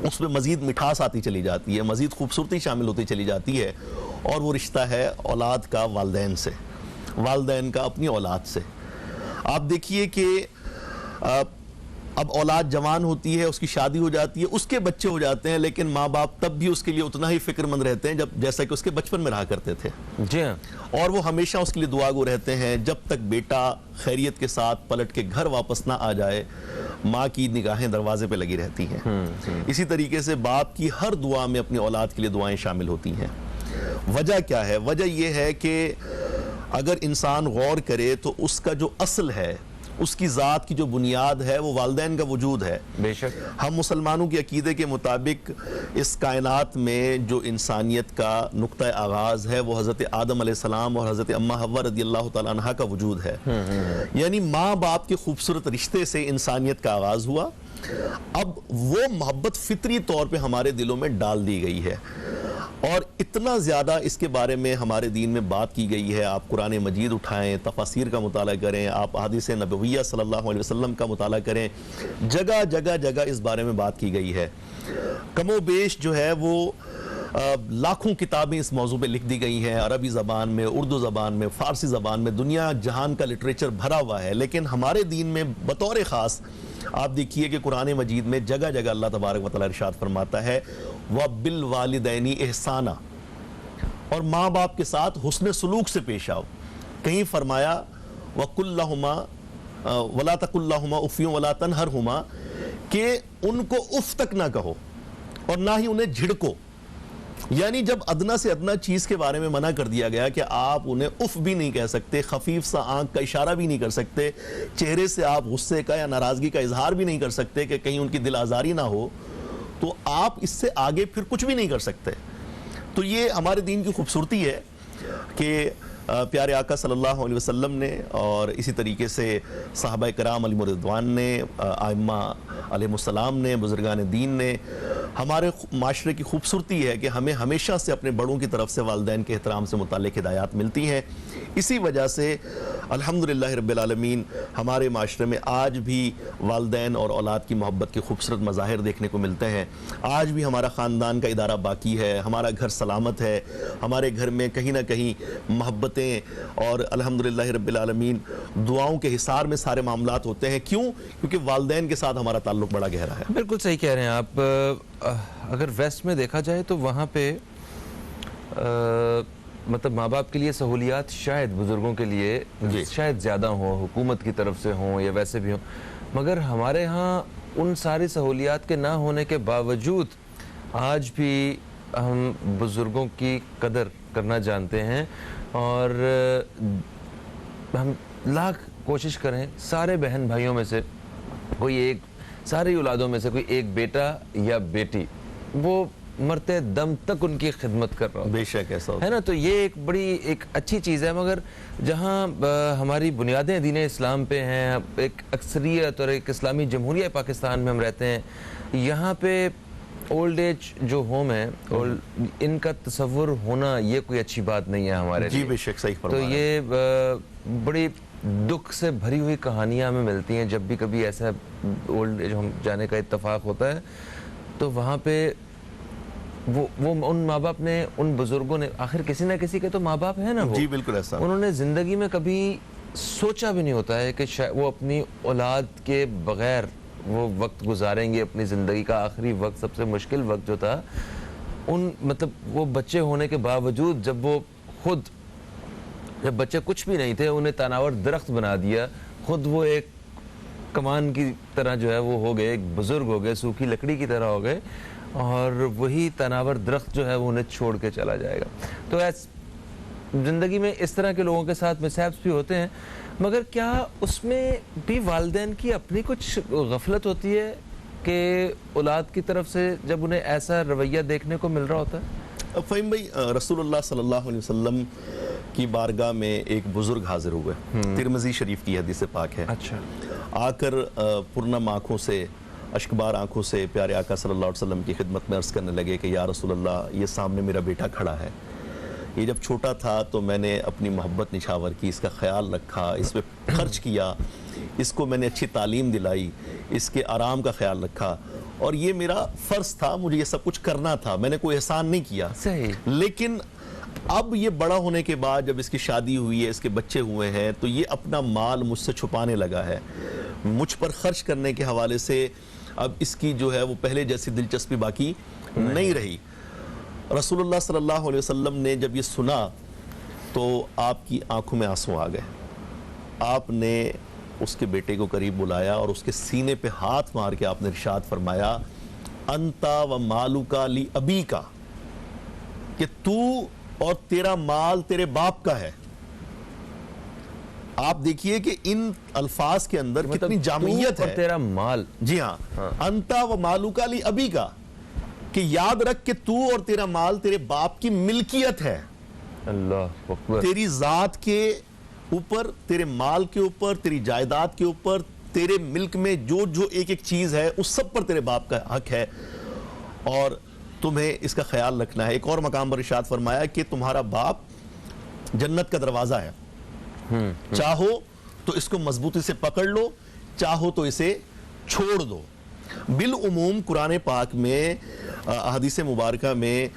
اس میں مزید مٹھاس آتی چلی جاتی ہے، مزید خوبصورتی شامل ہوتی چلی جاتی ہے، اور وہ رشتہ ہے اولاد کا والدین سے، والدین کا اپنی اولاد سے۔ آپ دیکھیے کہ اب اولاد جوان ہوتی ہے، اس کی شادی ہو جاتی ہے، اس کے بچے ہو جاتے ہیں، لیکن ماں باپ تب بھی اس کے لیے اتنا ہی فکر مند رہتے ہیں جیسا کہ اس کے بچپن میں رہا کرتے تھے، جی ہاں، اور وہ ہمیشہ اس کے لیے دعا گو رہتے ہیں جب تک بیٹا خیریت کے ساتھ پلٹ کے گھر واپس نہ آ جائے، ماں کی نگاہیں دروازے پہ لگی رہتی ہیں۔ اسی طریقے سے باپ کی ہر دعا میں اپنی اولاد کے لیے دعائیں شامل ہوتی ہیں۔ وجہ کیا ہے؟ وجہ یہ ہے کہ اگر انسان غور کرے تو اس کا جو اصل ہے، اس کی ذات کی جو بنیاد ہے، وہ والدین کا وجود ہے۔ بے شک ہم مسلمانوں کے عقیدے کے مطابق اس کائنات میں جو انسانیت کا نقطہ آغاز ہے وہ حضرت آدم علیہ السلام اور حضرت اماں حوا رضی اللہ تعالیٰ عنہ کا وجود ہے۔ یعنی ماں باپ کے خوبصورت رشتے سے انسانیت کا آغاز ہوا، اب وہ محبت فطری طور پہ ہمارے دلوں میں ڈال دی گئی ہے، اور اتنا زیادہ اس کے بارے میں ہمارے دین میں بات کی گئی ہے۔ آپ قرآن مجید اٹھائیں، تفاسیر کا مطالعہ کریں، آپ احادیث نبویہ صلی اللہ علیہ وسلم کا مطالعہ کریں، جگہ جگہ جگہ اس بارے میں بات کی گئی ہے۔ کم و بیش جو ہے وہ لاکھوں کتابیں اس موضوع پہ لکھ دی گئی ہیں، عربی زبان میں، اردو زبان میں، فارسی زبان میں، دنیا جہان کا لٹریچر بھرا ہوا ہے، لیکن ہمارے دین میں بطور خاص آپ دیکھیے کہ قرآن مجید میں جگہ جگہ اللہ تبارک و تعالیٰ ارشاد فرماتا ہے وَبِالْوَالِدَيْنِ احسانًا، اور ماں باپ کے ساتھ حسن سلوک سے پیش آؤ۔ کہیں فرمایا وَقُلْ لَهُمَا وَلَا تَقُلْ لَهُمَا اُفٍّ وَلَا تَنْهَرْهُمَا، کہ ان کو اف تک نہ کہو اور نہ ہی انہیں جھڑکو۔ یعنی جب ادنا سے ادنا چیز کے بارے میں منع کر دیا گیا کہ آپ انہیں اف بھی نہیں کہہ سکتے، خفیف سا آنکھ کا اشارہ بھی نہیں کر سکتے، چہرے سے آپ غصے کا یا ناراضگی کا اظہار بھی نہیں کر سکتے کہ کہیں ان کی دل آزاری نہ ہو، تو آپ اس سے آگے پھر کچھ بھی نہیں کر سکتے۔ تو یہ ہمارے دین کی خوبصورتی ہے کہ پیارے آقا صلی اللہ علیہ وسلم نے اور اسی طریقے سے صحابہ کرام علیہم رضوان نے، ائمہ علیہم السلام نے، بزرگان دین نے، ہمارے معاشرے کی خوبصورتی ہے کہ ہمیں ہمیشہ سے اپنے بڑوں کی طرف سے والدین کے احترام سے متعلق ہدایات ملتی ہیں۔ اسی وجہ سے الحمدللہ رب العالمین ہمارے معاشرے میں آج بھی والدین اور اولاد کی محبت کے خوبصورت مظاہر دیکھنے کو ملتے ہیں۔ آج بھی ہمارا خاندان کا ادارہ باقی ہے، ہمارا گھر سلامت ہے، ہمارے گھر میں کہیں نہ کہیں محبتیں اور الحمدللہ رب العالمین دعاؤں کے حصار میں سارے معاملات ہوتے ہیں۔ کیوں؟ کیونکہ والدین کے ساتھ ہمارا تعلق بڑا گہرا ہے۔ بالکل صحیح کہہ رہے ہیں آپ۔ اگر ویسٹ میں دیکھا جائے تو وہاں پہ مطلب ماں باپ کے لیے سہولیات شاید بزرگوں کے لیے شاید زیادہ ہوں، حکومت کی طرف سے ہوں یا ویسے بھی ہوں، مگر ہمارے ہاں ان ساری سہولیات کے نہ ہونے کے باوجود آج بھی ہم بزرگوں کی قدر کرنا جانتے ہیں، اور ہم لاکھ کوشش کریں سارے بہن بھائیوں میں سے کوئی ایک، ساری اولادوں میں سے کوئی ایک بیٹا یا بیٹی وہ مرتے دم تک ان کی خدمت کر رہا ہو، بے شک ایسا ہے نا۔ تو یہ ایک بڑی ایک اچھی چیز ہے، مگر جہاں ہماری بنیادیں دین اسلام پہ ہیں، ایک اکثریت اور ایک اسلامی جمہوریہ پاکستان میں ہم رہتے ہیں، یہاں پہ اولڈ ایج جو ہوم ہے ان کا تصور ہونا یہ کوئی اچھی بات نہیں ہے ہمارے لیے۔ جی بے شک صحیح فرما تو رہے ہیں۔ یہ بڑی دکھ سے بھری ہوئی کہانیاں ہمیں ملتی ہیں جب بھی کبھی ایسا اولڈ ایج ہوم جانے کا اتفاق ہوتا ہے، تو وہاں پہ وہ ان ماں باپ نے، ان بزرگوں نے، آخر کسی نہ کسی کے تو ماں باپ ہیں نا، وہ جی بالکل ایسا، انہوں نے زندگی میں کبھی سوچا بھی نہیں ہوتا ہے کہ وہ اپنی اولاد کے بغیر وہ وقت گزاریں گے، اپنی زندگی کا آخری وقت، سب سے مشکل وقت جو تھا، مطلب وہ بچے ہونے کے باوجود جب بچے کچھ بھی نہیں تھے انہیں تناور درخت بنا دیا، خود وہ ایک کمان کی طرح جو ہے وہ ہو گئے، ایک بزرگ ہو گئے، سوکھی لکڑی کی طرح ہو گئے، اور وہی تناور درخت جو ہے وہ انہیں چھوڑ کے چلا جائے گا۔ تو زندگی میں اس طرح کے لوگوں کے ساتھ مسائب بھی ہوتے ہیں، مگر کیا اس میں بھی والدین کی اپنی کچھ غفلت ہوتی ہے کہ اولاد کی طرف سے جب انہیں ایسا رویہ دیکھنے کو مل رہا ہوتا ہے؟ فہیم بھائی، رسول اللہ صلی اللہ علیہ وسلم کی بارگاہ میں ایک بزرگ حاضر ہوئے، ترمذی شریف کی حدیث پاک ہے۔ اچھا، آ کر پرنم آنکھوں سے، اشکبار آنکھوں سے پیارے آقا صلی اللہ علیہ وسلم کی خدمت میں عرض کرنے لگے کہ یا رسول اللہ، یہ سامنے میرا بیٹا کھڑا ہے، یہ جب چھوٹا تھا تو میں نے اپنی محبت نچھاور کی، اس کا خیال رکھا، اس پہ خرچ کیا، اس کو میں نے اچھی تعلیم دلائی، اس کے آرام کا خیال رکھا، اور یہ میرا فرض تھا, مجھے یہ سب کچھ کرنا تھا, میں نے کوئی احسان نہیں کیا. صحیح. لیکن اب یہ بڑا ہونے کے بعد جب اس کی شادی ہوئی ہے, اس کے بچے ہوئے ہیں, تو یہ اپنا مال مجھ سے چھپانے لگا ہے. مجھ پر خرچ کرنے کے حوالے سے اب اس کی جو ہے وہ پہلے جیسی دلچسپی باقی نہیں رہی. رسول اللہ صلی اللہ علیہ وسلم نے جب یہ سنا تو آپ کی آنکھوں میں آنسو آ گئے. آپ نے اس کے بیٹے کو قریب بلایا اور اس کے سینے پہ ہاتھ مار کے آپ نے ارشاد فرمایا, انتا و مالوکا لی ابی کا, کہ تو اور تیرا مال تیرے باپ کا ہے. آپ دیکھیے کہ ان الفاظ کے اندر کتنی جامعیت ہے. تیرا مال, جی ہاں, انتا و مالوکا لی ابی کا, کہ یاد رکھ کہ تو اور تیرا مال تیرے باپ کی ملکیت ہے. اللہ اکبر. تیری ذات کے اوپر, تیرے مال کے اوپر, تیری جائیداد کے اوپر, تیرے ملک میں جو جو ایک ایک چیز ہے اس سب پر تیرے باپ کا حق ہے, اور تمہیں اس کا خیال رکھنا ہے. ایک اور مقام پر ارشاد فرمایا کہ تمہارا باپ جنت کا دروازہ ہے, چاہو تو اس کو مضبوطی سے پکڑ لو, چاہو تو اسے چھوڑ دو. بالعموم قرآن پاک میں, احادیث مبارکہ میں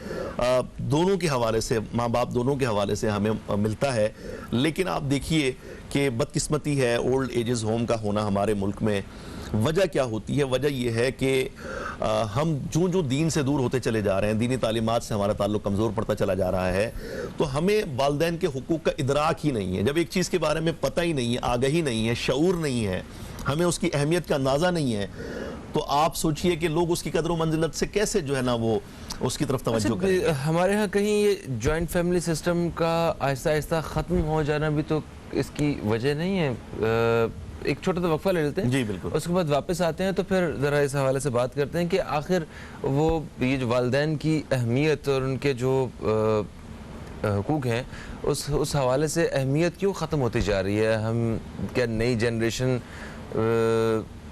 دونوں کے حوالے سے, ماں باپ دونوں کے حوالے سے ہمیں ملتا ہے. لیکن آپ دیکھیے کہ بدقسمتی ہے اولڈ ایجز ہوم کا ہونا ہمارے ملک میں. وجہ کیا ہوتی ہے؟ وجہ یہ ہے کہ ہم جو دین سے دور ہوتے چلے جا رہے ہیں, دینی تعلیمات سے ہمارا تعلق کمزور پڑتا چلا جا رہا ہے, تو ہمیں والدین کے حقوق کا ادراک ہی نہیں ہے. جب ایک چیز کے بارے میں پتہ ہی نہیں ہے, آگہی نہیں ہے, شعور نہیں ہے, ہمیں اس کی اہمیت کا اندازہ نہیں ہے, تو آپ سوچئے کہ لوگ اس کی قدر و منزلت سے کیسے جو ہے نا وہ اس کی طرف توجہ کریں. ہمارے ہاں کہیں یہ جوائنٹ فیملی سسٹم کا آہستہ آہستہ ختم ہو جانا بھی تو اس کی وجہ نہیں ہے؟ ایک چھوٹا سا وقفہ لے لیتے ہیں, جی بالکل, اس کے بعد واپس آتے ہیں تو پھر ذرا اس حوالے سے بات کرتے ہیں کہ آخر وہ یہ جو والدین کی اہمیت اور ان کے جو حقوق ہیں اس حوالے سے اہمیت کیوں ختم ہوتی جا رہی ہے. ہم کیا نئی جنریشن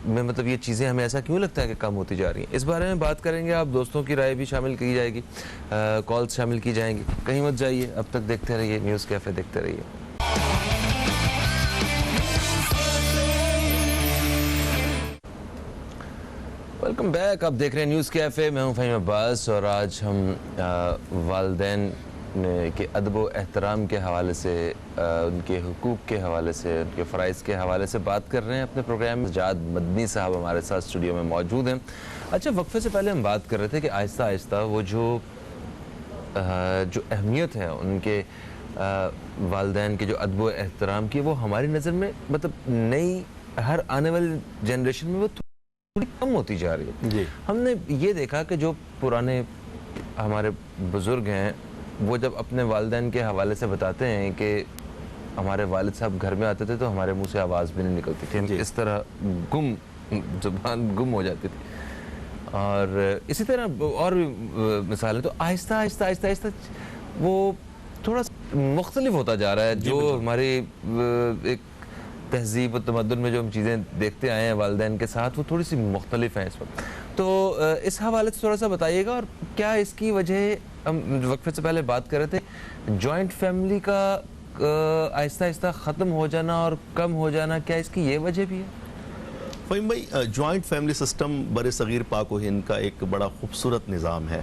میں مطلب یہ چیزیں ہمیں ایسا کیوں لگتا ہے کہ کم ہوتی جا رہی ہیں؟ اس بارے میں بات کریں گے. آپ دوستوں کی رائے بھی شامل کی جائے گی, کالز شامل کی جائیں گی. کہیں مت جائیے, اب تک دیکھتے رہیے نیوز کیفے, دیکھتے رہیے. ویلکم بیک, آپ دیکھ رہے ہیں نیوز کیفے, میں ہوں فہیم عباس, اور آج ہم والدین کے ادب و احترام کے حوالے سے, ان کے حقوق کے حوالے سے, ان کے فرائض کے حوالے سے بات کر رہے ہیں اپنے پروگرام میں. سجاد مدنی صاحب ہمارے ساتھ اسٹوڈیو میں موجود ہیں. اچھا, وقفے سے پہلے ہم بات کر رہے تھے کہ آہستہ آہستہ وہ جو اہمیت ہے ان کے والدین کے جو ادب و احترام کی, وہ ہماری نظر میں مطلب نئی ہر آنے والی جنریشن میں وہ تھوڑی کم ہوتی جا رہی ہے. جی, ہم نے یہ دیکھا کہ جو پرانے ہمارے بزرگ ہیں وہ جب اپنے والدین کے حوالے سے بتاتے ہیں کہ ہمارے والد صاحب گھر میں آتے تھے تو ہمارے منہ سے آواز بھی نہیں نکلتی تھی, اس طرح زبان گم ہو جاتی تھی. اور اسی طرح اور بھی مثالیں. تو آہستہ آہستہ آہستہ آہستہ وہ تھوڑا مختلف ہوتا جا رہا ہے. جو ہماری ایک تہذیب و تمدن میں جو ہم چیزیں دیکھتے آئے ہیں والدین کے ساتھ, وہ تھوڑی سی مختلف ہیں اس وقت. تو اس حوالے سے تھوڑا سا بتائیے گا. اور کیا اس کی وجہ, ہم وقفے سے پہلے بات کر رہے تھے, جوائنٹ فیملی کا آہستہ آہستہ ختم ہو جانا اور کم ہو جانا, کیا اس کی یہ وجہ بھی ہے؟ فہیم بھائی, جوائنٹ فیملی سسٹم بر صغیر پاک و ہند کا ایک بڑا خوبصورت نظام ہے.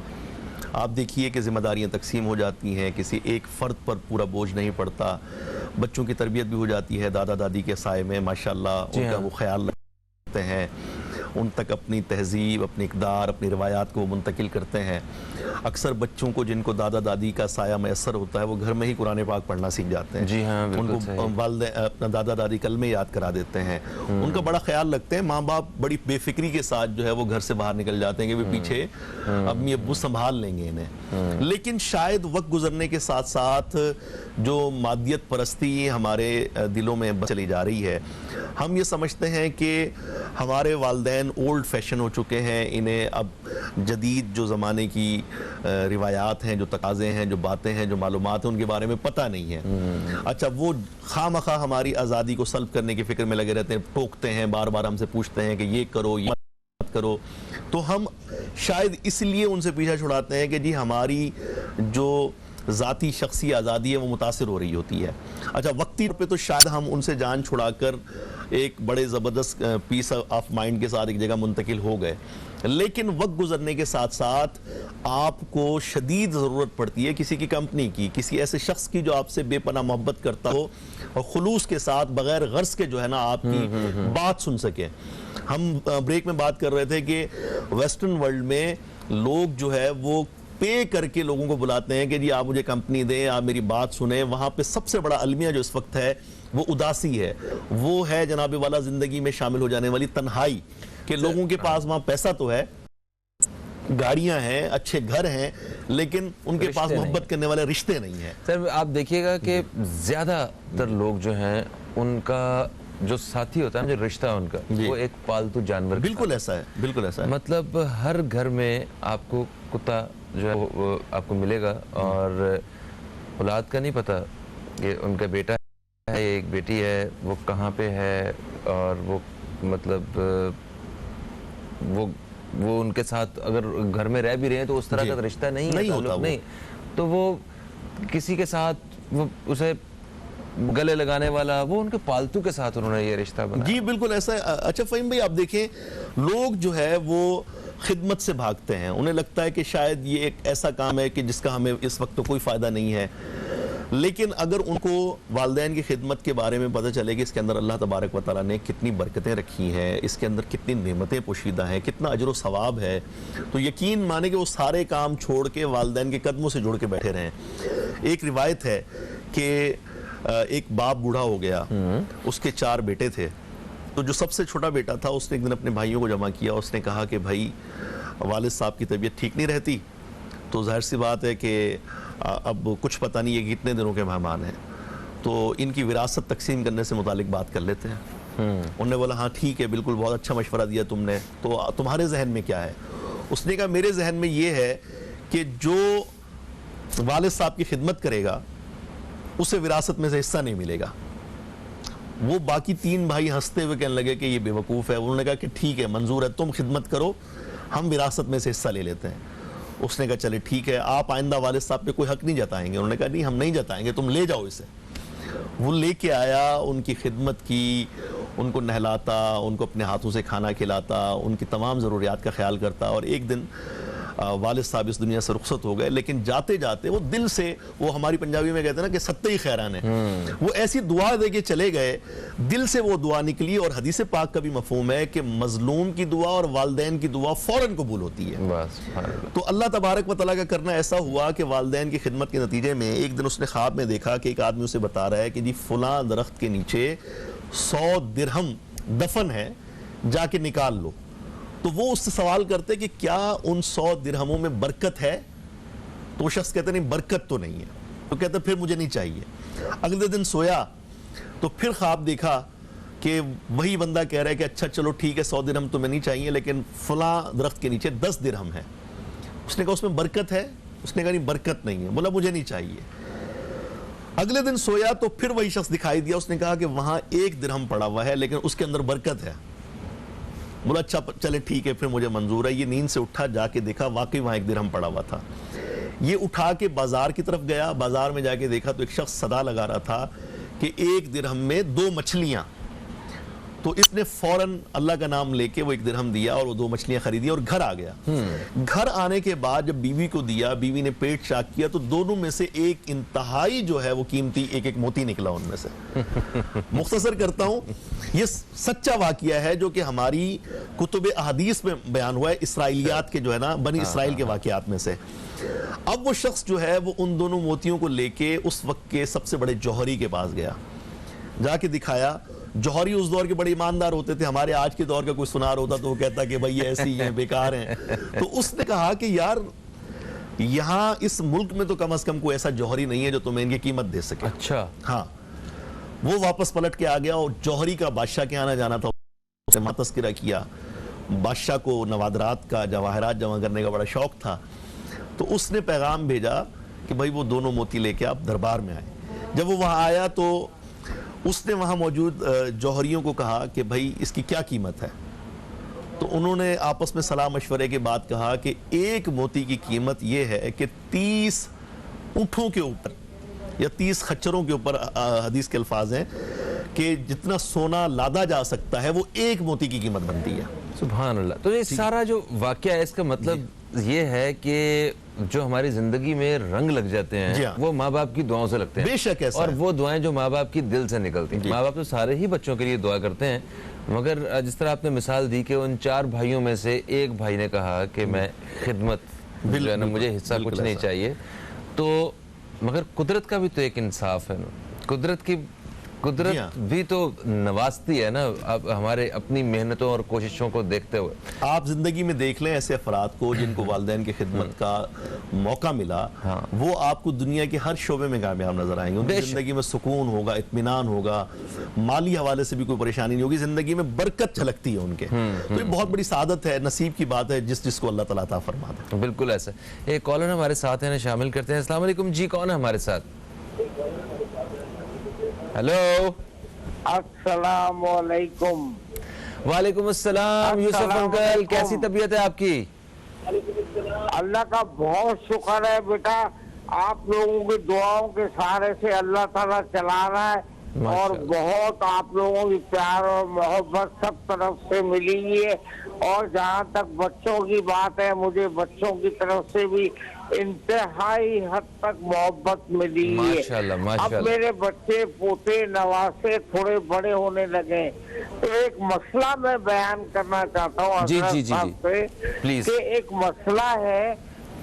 آپ دیکھیے کہ ذمہ داریاں تقسیم ہو جاتی ہیں, کسی ایک فرد پر پورا بوجھ نہیں پڑتا, بچوں کی تربیت بھی ہو جاتی ہے دادا دادی کے سائے میں, ماشاءاللہ ان کا وہ خیال رکھتے ہیں, ان تک اپنی تہذیب, اپنی اقدار, اپنی روایات کو منتقل کرتے ہیں. اکثر بچوں کو جن کو دادا دادی کا سایہ میسر ہوتا ہے وہ گھر میں ہی قرآن پاک پڑھنا سیکھ جاتے ہیں. جی ہاں, ان کو والدین اپنا دادا دادی کلمے یاد کرا دیتے ہیں, ان کا بڑا خیال رکھتے ہیں. ماں باپ بڑی بے فکری کے ساتھ جو ہے وہ گھر سے باہر نکل جاتے ہیں کہ وہ پیچھے امی ابو سنبھال لیں گے انہیں. لیکن شاید وقت گزرنے کے ساتھ ساتھ جو مادیت پرستی ہمارے دلوں میں چلی جا رہی ہے, ہم یہ سمجھتے ہیں کہ ہمارے والدین اولڈ فیشن ہو چکے ہیں, انہیں اب جدید جو زمانے کی روایات ہیں, جو تقاضے ہیں, جو باتیں ہیں, جو معلومات ہیں, ان کے بارے میں پتہ نہیں ہے. اچھا, وہ خواہ مخواہ ہماری آزادی کو سلب کرنے کی فکر میں لگے رہتے ہیں, ٹوکتے ہیں, بار بار ہم سے پوچھتے ہیں کہ یہ کرو, یہ مت کرو. تو ہم شاید اس لیے ان سے پیچھا چھڑاتے ہیں کہ جی ہماری جو ذاتی شخصی آزادی ہے وہ متاثر ہو رہی ہوتی ہے. اچھا, وقتی طور پہ تو شاید ہم ان سے جان چھڑا کر ایک بڑے زبردست پیس آف مائنڈ کے ساتھ ایک جگہ منتقل ہو گئے, لیکن وقت گزرنے کے ساتھ ساتھ آپ کو شدید ضرورت پڑتی ہے کسی کی کمپنی کی، کسی ایسے شخص کی جو آپ سے بے پناہ محبت کرتا ہو اور خلوص کے ساتھ بغیر غرض کے جو ہے نا آپ کی بات سن سکے۔ ہم بریک میں بات کر رہے تھے کہ ویسٹرن ورلڈ میں لوگ جو ہے وہ پے کر کے لوگوں کو بلاتے ہیں کہ جی آپ مجھے کمپنی دیں، آپ میری بات سنیں۔ وہاں پہ سب سے بڑا المیہ جو اس وقت ہے وہ اداسی ہے، وہ ہے جناب والا زندگی میں شامل ہو جانے والی تنہائی، کہ لوگوں کے پاس وہاں پیسہ تو ہے، گاڑیاں ہیں، اچھے گھر ہیں، لیکن ان کے پاس محبت کرنے والے رشتے نہیں ہیں۔ سر آپ دیکھیے گا کہ زیادہ تر لوگ جو ہیں ان کا جو ساتھی ہوتا ہے، جو رشتہ ان کا، وہ ایک پالتو جانور۔ بالکل ایسا ہے، بالکل ایسا ہے۔ مطلب ہر گھر میں آپ کو کتا جو ہے وہ آپ کو ملے گا، اور اولاد کا نہیں پتا کہ ان کا بیٹا ہے، ایک بیٹی ہے، وہ کہاں پہ ہے، اور وہ مطلب وہ ان کے ساتھ اگر گھر میں رہ بھی رہے ہیں تو اس طرح کا رشتہ نہیں ہوتا، نہیں تو وہ کسی کے ساتھ وہ اسے گلے لگانے والا، وہ ان کے پالتو کے ساتھ انہوں نے یہ رشتہ بنایا۔ جی بالکل ایسا ہے۔ اچھا فہیم بھائی، آپ دیکھیں لوگ جو ہے وہ خدمت سے بھاگتے ہیں، انہیں لگتا ہے کہ شاید یہ ایک ایسا کام ہے کہ جس کا ہمیں اس وقت تو کوئی فائدہ نہیں ہے، لیکن اگر ان کو والدین کی خدمت کے بارے میں پتہ چلے کہ اس کے اندر اللہ تبارک و تعالیٰ نے کتنی برکتیں رکھی ہیں، اس کے اندر کتنی نعمتیں پوشیدہ ہیں، کتنا اجر و ثواب ہے، تو یقین مانے کہ وہ سارے کام چھوڑ کے والدین کے قدموں سے جڑ کے بیٹھے رہیں۔ ایک روایت ہے کہ ایک باپ بوڑھا ہو گیا، اس کے 4 بیٹے تھے، تو جو سب سے چھوٹا بیٹا تھا اس نے ایک دن اپنے بھائیوں کو جمع کیا، اس نے کہا کہ بھائی والد صاحب کی طبیعت ٹھیک نہیں رہتی، تو ظاہر سی بات ہے کہ اب کچھ پتہ نہیں ہے کہ کتنے دنوں کے مہمان ہیں، تو ان کی وراثت تقسیم کرنے سے متعلق بات کر لیتے ہیں۔ انہوں نے بولا ہاں ٹھیک ہے، بالکل بہت اچھا مشورہ دیا تم نے، تو تمہارے ذہن میں کیا ہے؟ اس نے کہا میرے ذہن میں یہ ہے کہ جو والد صاحب کی خدمت کرے گا اسے وراثت میں سے حصہ نہیں ملے گا۔ وہ باقی 3 بھائی ہنستے ہوئے کہنے لگے کہ یہ بے وقوف ہے۔ انہوں نے کہا کہ ٹھیک ہے، منظور ہے، تم خدمت کرو، ہم وراثت میں سے حصہ لے لیتے ہیں۔ اس نے کہا چلے ٹھیک ہے، آپ آئندہ والد صاحب پہ کوئی حق نہیں جتائیں گے؟ انہوں نے کہا نہیں، ہم نہیں جتائیں گے، تم لے جاؤ اسے۔ وہ لے کے آیا، ان کی خدمت کی، ان کو نہلاتا، ان کو اپنے ہاتھوں سے کھانا کھلاتا، ان کی تمام ضروریات کا خیال کرتا، اور ایک دن والد صاحب اس دنیا سے رخصت ہو گئے، لیکن جاتے جاتے وہ دل سے، وہ ہماری پنجابی میں کہتے ہیں نا کہ ستّے ہی خیران ہے، وہ ایسی دعا دے کے چلے گئے، دل سے وہ دعا نکلی، اور حدیث پاک کا بھی مفہوم ہے کہ مظلوم کی دعا اور والدین کی دعا فوراً قبول ہوتی ہے۔ تو اللہ تبارک و تعالیٰ کا کرنا ایسا ہوا کہ والدین کی خدمت کے نتیجے میں ایک دن اس نے خواب میں دیکھا کہ ایک آدمی اسے بتا رہا ہے کہ جی فلاں درخت کے نیچے 100 درہم دفن ہے، جا کے نکال لو۔ تو وہ اس سے سوال کرتے کہ کیا ان 100 درہموں میں برکت ہے؟ تو وہ شخص کہتے نہیں، برکت تو نہیں ہے۔ تو کہتا پھر مجھے نہیں چاہیے۔ اگلے دن سویا تو پھر خواب دیکھا کہ وہی بندہ کہہ رہا ہے کہ اچھا چلو ٹھیک ہے، 100 درہم تو میں نہیں چاہیے، لیکن فلاں درخت کے نیچے 10 درہم ہے۔ اس نے کہا اس میں برکت ہے؟ اس نے کہا نہیں، برکت نہیں ہے۔ بولا مجھے نہیں چاہیے۔ اگلے دن سویا تو پھر وہی شخص دکھائی دیا، اس نے کہا کہ وہاں 1 درہم پڑا ہوا ہے، لیکن اس کے اندر برکت ہے۔ بولا اچھا چلے ٹھیک ہے، پھر مجھے منظور ہے۔ یہ نیند سے اٹھا، جا کے دیکھا واقعی وہاں 1 درہم پڑا ہوا تھا۔ یہ اٹھا کے بازار کی طرف گیا، بازار میں جا کے دیکھا تو ایک شخص صدا لگا رہا تھا کہ 1 درہم میں 2 مچھلیاں۔ تو اس نے فوراً اللہ کا نام لے کے وہ 1 درہم دیا اور وہ 2 مچھلیاں خریدی اور گھر آ گیا۔ گھر آنے کے بعد جب بیوی کو دیا، بیوی نے پیٹ چاک کیا تو دونوں میں سے ایک انتہائی جو ہے وہ قیمتی ایک موتی نکلا ان میں سے۔ مختصر کرتا ہوں، یہ سچا واقعہ ہے جو کہ ہماری کتب احادیث میں بیان ہوا ہے، اسرائیلیات کے جو ہے نا، بنی اسرائیل کے واقعات میں سے۔ اب وہ شخص جو ہے وہ ان دونوں موتیوں کو لے کے اس وقت کے سب سے بڑے جوہری کے پاس گیا، جا کے دکھایا۔ جوہری اس دور کے بڑے ایماندار ہوتے تھے، ہمارے آج کے دور کا کوئی سنار ہوتا تو وہ کہتا کہ بھائی ایسی ہیں، بیکار ہیں۔ تو اس نے کہا کہ یار یہاں اس ملک میں تو کم از کم کوئی ایسا جوہری نہیں ہے جو تمہیں ان کی قیمت دے سکے۔ اچھا ہاں، وہ واپس پلٹ کے آ گیا اور جوہری کا بادشاہ کے آنا جانا تھا، اسے تذکرہ کیا۔ بادشاہ کو نوادرات کا، جواہرات جمع کرنے کا بڑا شوق تھا، تو اس نے پیغام بھیجا کہ بھائی وہ دونوں موتی لے کے آپ دربار میں آئے۔ جب وہ وہاں آیا تو اس نے وہاں موجود جوہریوں کو کہا کہ بھائی اس کی کیا قیمت ہے؟ تو انہوں نے آپس میں صلاح مشورے کے بعد کہا کہ 1 موتی کی قیمت یہ ہے کہ 30 اونٹوں کے اوپر یا 30 خچروں کے اوپر، حدیث کے الفاظ ہیں کہ جتنا سونا لادا جا سکتا ہے وہ ایک موتی کی قیمت بنتی ہے. سبحان اللہ. تو یہ سارا جو واقعہ ہے اس کا مطلب یہ ہے کہ جو ہماری زندگی میں رنگ لگ جاتے ہیں وہ ماں باپ کی دعاؤں سے لگتے ہیں. بے شک ایسا اور وہ دعائیں جو ماں باپ کی دل سے نکلتی ہیں. ماں باپ تو سارے ہی بچوں کے لیے دعا کرتے ہیں، مگر جس طرح آپ نے مثال دی کہ ان 4 بھائیوں میں سے ایک بھائی نے کہا کہ میں خدمت جو ہے نا مجھے حصہ کچھ نہیں چاہیے، تو مگر قدرت کا بھی تو ایک انصاف ہے نا. قدرت بھی تو نوازتی ہے نا اب ہمارے اپنی محنتوں اور کوششوں کو دیکھتے ہوئے. آپ زندگی میں دیکھ لیں ایسے افراد کو جن کو والدین کی خدمت کا موقع ملا، وہ آپ کو دنیا کے ہر شعبے میں کامیاب نظر آئیں گے. ان کی زندگی میں سکون ہوگا، اطمینان ہوگا، مالی حوالے سے بھی کوئی پریشانی نہیں ہوگی، زندگی میں برکت جھلکتی ہے ان کے. تو یہ بہت بڑی سعادت ہے، نصیب کی بات ہے جس کو اللہ تعالیٰ عطا فرماتا ہے. بالکل ایسا. ایک کالر ہمارے ساتھ ہیں، شامل کرتے ہیں. السلام علیکم جی، کون ہے ہمارے ساتھ؟ ہیلو. السلام علیکم. وعلیکم السلام. یوسف انکل، کیسی طبیعت ہے آپ کی؟ اللہ کا بہت شکر ہے بیٹا، آپ لوگوں کی دعاؤں کے سہارے سے اللہ تعالیٰ چلا رہا ہے، اور بہت آپ لوگوں کی پیار اور محبت سب طرف سے ملی ہوئی ہے. اور جہاں تک بچوں کی بات ہے، مجھے بچوں کی طرف سے بھی انتہائی حد تک محبت ملی ہے. اب میرے بچے پوتے نواسے تھوڑے بڑے ہونے لگے، تو ایک مسئلہ میں بیان کرنا چاہتا ہوں حضرت صاحب سے کہ ایک مسئلہ ہے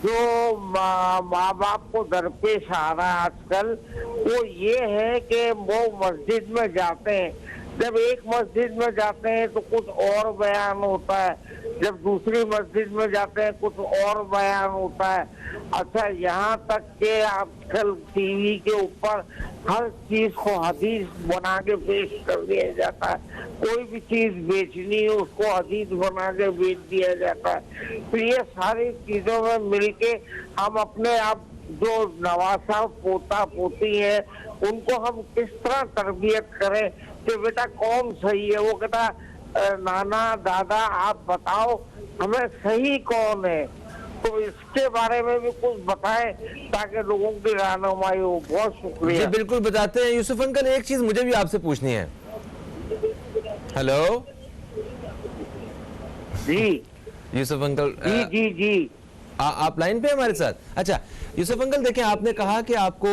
جو ماں باپ کو درپیش آ رہا ہے آج کل. وہ یہ ہے کہ وہ مسجد میں جاتے ہیں، جب ایک مسجد میں جاتے ہیں تو کچھ اور بیان ہوتا ہے، جب دوسری مسجد میں جاتے ہیں کچھ اور بیان ہوتا ہے. اچھا، یہاں تک کہ آج کل ٹی وی کے اوپر ہر چیز کو حدیث بنا کے پیش کر دیا جاتا ہے. کوئی بھی چیز بیچنی ہے اس کو حدیث بنا کے بیچ دیا جاتا ہے. تو یہ ساری چیزوں میں مل کے ہم اپنے آپ جو نواسا پوتا پوتی ہیں ان کو ہم کس طرح تربیت کریں کہ بیٹا کون صحیح ہے. وہ کہتا نانا دادا آپ بتاؤ ہمیں صحیح کون ہے. تو اس کے بارے میں بھی کچھ بتائیں تاکہ لوگوں کی رہنمائی ہو. بہت شکریہ. جی بالکل بتاتے ہیں. یوسف انکل، ایک چیز مجھے بھی آپ سے پوچھنی ہے. ہیلو جی یوسف انکل. جی جی آپ لائن پہ ہمارے ساتھ؟ اچھا یوسف انکل، دیکھیں آپ نے کہا کہ آپ کو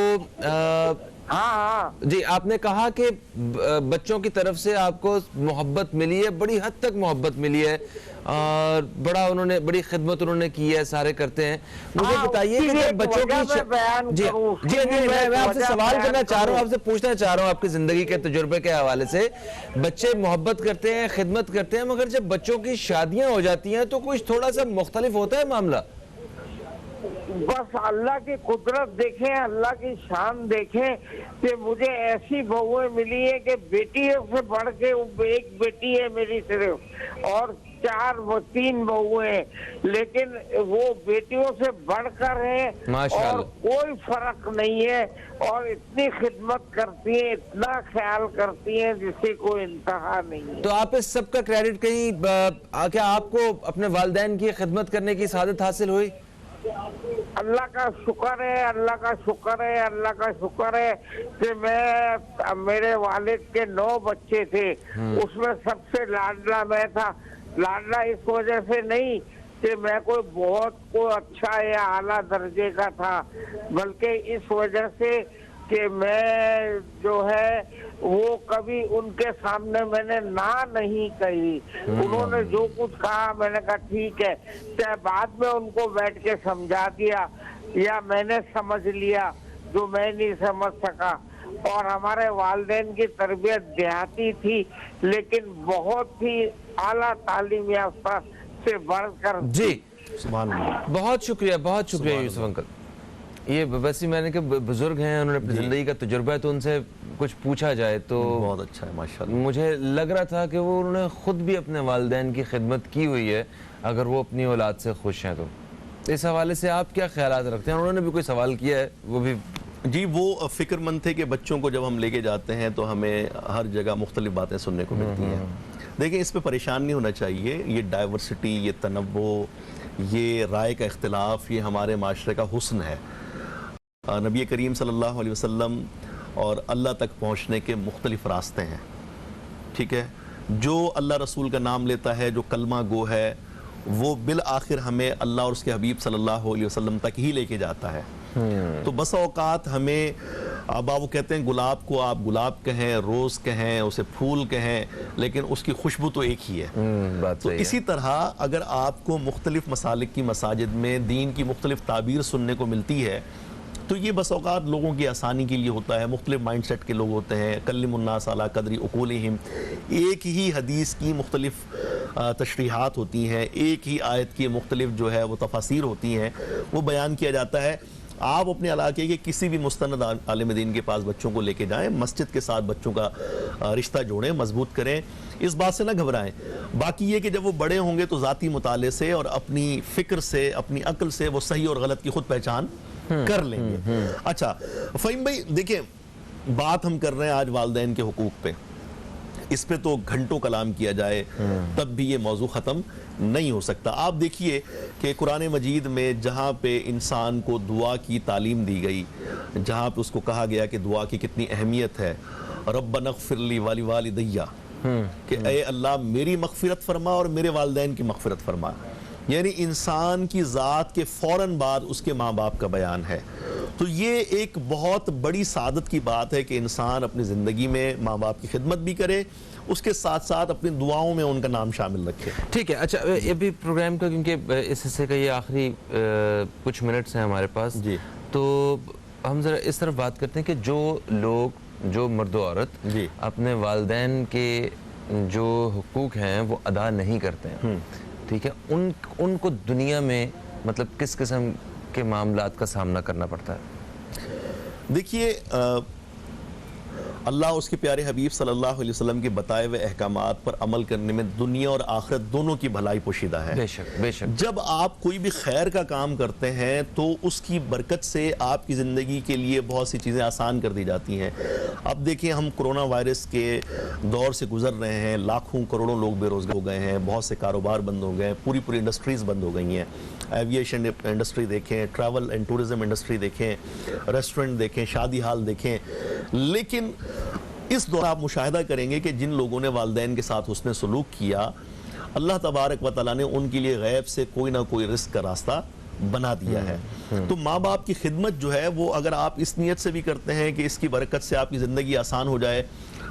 جی آپ نے کہا کہ بچوں کی طرف سے آپ کو محبت ملی ہے، بڑی حد تک محبت ملی ہے، اور بڑی خدمت انہوں نے کی ہے، سارے کرتے ہیں. مجھے بتائیے کہ جب بچوں کی جی میں آپ سے سوال کرنا چاہ رہا ہوں، آپ سے پوچھنا چاہ رہا ہوں آپ کی زندگی کے تجربے کے حوالے سے. بچے محبت کرتے ہیں، خدمت کرتے ہیں، مگر جب بچوں کی شادیاں ہو جاتی ہیں تو کچھ تھوڑا سا مختلف ہوتا ہے معاملہ. بس اللہ کی قدرت دیکھیں، اللہ کی شان دیکھیں کہ مجھے ایسی بہویں ملی ہے کہ بیٹیوں سے بڑھ کے ایک بیٹی ہے میری صرف، اور 3 بہویں ہیں، لیکن وہ بیٹیوں سے بڑھ کر ہیں اور کوئی فرق نہیں ہے، اور اتنی خدمت کرتی ہیں، اتنا خیال کرتی ہیں جس سے کوئی انتہا نہیں ہے. تو آپ اس سب کا کریڈٹ کہیں کیا آپ کو اپنے والدین کی خدمت کرنے کی سعادت حاصل ہوئی؟ اللہ کا شکر ہے، اللہ کا شکر ہے، اللہ کا شکر ہے کہ میرے والد کے 9 بچے تھے، اس میں سب سے لاڈلا میں تھا. لاڈلا اس وجہ سے نہیں کہ میں کوئی اچھا یا اعلیٰ درجے کا تھا، بلکہ اس وجہ سے کہ میں جو ہے وہ کبھی ان کے سامنے میں نے نہ نہیں کہی. انہوں نے جو کچھ کہا میں نے کہا ٹھیک ہے، چاہے بعد میں ان کو بیٹھ کے سمجھا دیا یا میں نے سمجھ لیا جو میں نہیں سمجھ سکا. اور ہمارے والدین کی تربیت دیہاتی تھی لیکن بہت ہی اعلیٰ تعلیم یافتہ سے بڑھ کر. جی بہت شکریہ یوسف انکل. یہ ویسے میں نے کہ بزرگ ہیں، انہوں نے اپنی زندگی کا تجربہ ہے تو ان سے کچھ پوچھا جائے تو بہت اچھا ہے ماشاءاللہ. مجھے لگ رہا تھا کہ وہ انہوں نے خود بھی اپنے والدین کی خدمت کی ہوئی ہے اگر وہ اپنی اولاد سے خوش ہیں. تو اس حوالے سے آپ کیا خیالات رکھتے ہیں؟ انہوں نے بھی کوئی سوال کیا ہے وہ بھی. جی وہ فکر مند تھے کہ بچوں کو جب ہم لے کے جاتے ہیں تو ہمیں ہر جگہ مختلف باتیں سننے کو ملتی ہیں. دیکھیں اس پہ پریشان نہیں ہونا چاہیے. یہ ڈائیورسٹی، یہ تنوع، یہ رائے کا اختلاف، یہ ہمارے معاشرے کا حسن ہے. نبی کریم صلی اللہ علیہ وسلم اور اللہ تک پہنچنے کے مختلف راستے ہیں، ٹھیک ہے. جو اللہ رسول کا نام لیتا ہے، جو کلمہ گو ہے، وہ بالآخر ہمیں اللہ اور اس کے حبیب صلی اللہ علیہ وسلم تک ہی لے کے جاتا ہے. تو بس اوقات ہمیں وہ کہتے ہیں گلاب کو آپ گلاب کہیں، روز کہیں، اسے پھول کہیں، لیکن اس کی خوشبو تو ایک ہی ہے. تو اسی طرح اگر آپ کو مختلف مسالک کی مساجد میں دین کی مختلف تعبیر سننے کو ملتی ہے تو یہ بس اوقات لوگوں کی آسانی کے لیے ہوتا ہے. مختلف مائنڈ سیٹ کے لوگ ہوتے ہیں. کلم الناس علی قدر عقولہم، ایک ہی حدیث کی مختلف تشریحات ہوتی ہیں، ایک ہی آیت کی مختلف جو ہے وہ تفاسیر ہوتی ہیں، وہ بیان کیا جاتا ہے. آپ اپنے علاقے کے کسی بھی مستند عالم دین کے پاس بچوں کو لے کے جائیں، مسجد کے ساتھ بچوں کا رشتہ جوڑیں، مضبوط کریں، اس بات سے نہ گھبرائیں. باقی یہ کہ جب وہ بڑے ہوں گے تو ذاتی مطالعے سے اور اپنی فکر سے، اپنی عقل سے وہ صحیح اور غلط کی خود پہچان کر لیں گے. اچھا فہیم بھائی، دیکھیں بات ہم کر رہے ہیں آج والدین کے حقوق پہ، اس پہ تو گھنٹوں کلام کیا جائے تب بھی یہ موضوع ختم نہیں ہو سکتا. آپ دیکھیے کہ قرآن مجید میں جہاں پہ انسان کو دعا کی تعلیم دی گئی، جہاں پہ اس کو کہا گیا کہ دعا کی کتنی اہمیت ہے، ربنا اغفر لی ولوالدی، کہ اے اللہ میری مغفرت فرما اور میرے والدین کی مغفرت فرما. یعنی انسان کی ذات کے فوراً بعد اس کے ماں باپ کا بیان ہے. تو یہ ایک بہت بڑی سعادت کی بات ہے کہ انسان اپنی زندگی میں ماں باپ کی خدمت بھی کرے، اس کے ساتھ ساتھ اپنی دعاؤں میں ان کا نام شامل رکھے. ٹھیک ہے. اچھا یہ بھی پروگرام کا، کیونکہ اس حصے کا یہ آخری کچھ منٹس ہیں ہمارے پاس، جی تو ہم ذرا اس طرف بات کرتے ہیں کہ جو لوگ، جو مرد و عورت جی اپنے والدین کے جو حقوق ہیں وہ ادا نہیں کرتے ہیں، ٹھیک ہے، ان کو دنیا میں مطلب کس قسم کے معاملات کا سامنا کرنا پڑتا ہے؟ دیکھیے اللہ اس کے پیارے حبیب صلی اللہ علیہ وسلم کے بتائے ہوئے احکامات پر عمل کرنے میں دنیا اور آخرت دونوں کی بھلائی پوشیدہ ہے. بے شک بے شک. جب آپ کوئی بھی خیر کا کام کرتے ہیں تو اس کی برکت سے آپ کی زندگی کے لیے بہت سی چیزیں آسان کر دی جاتی ہیں. اب دیکھیں ہم کرونا وائرس کے دور سے گزر رہے ہیں، لاکھوں کروڑوں لوگ بے روزگار ہو گئے ہیں، بہت سے کاروبار بند ہو گئے ہیں، پوری انڈسٹریز بند ہو گئی ہیں. ایویشن انڈسٹری دیکھیں، ٹریول اینڈ ٹورزم انڈسٹری دیکھیں، ریسٹورنٹ دیکھیں، شادی ہال دیکھیں. لیکن اس دوران آپ مشاہدہ کریں گے کہ جن لوگوں نے والدین کے ساتھ حسن سلوک کیا، اللہ تبارک و تعالیٰ نے ان کے لیے غیب سے کوئی نہ کوئی رزق کا راستہ بنا دیا ہے. تو ماں باپ کی خدمت جو ہے وہ اگر آپ اس نیت سے بھی کرتے ہیں کہ اس کی برکت سے آپ کی زندگی آسان ہو جائے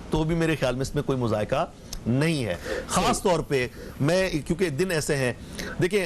تو بھی میرے خیال میں اس میں کوئی مذائقہ نہیں ہے. خاص طور پہ میں، کیونکہ دن ایسے ہیں، دیکھیں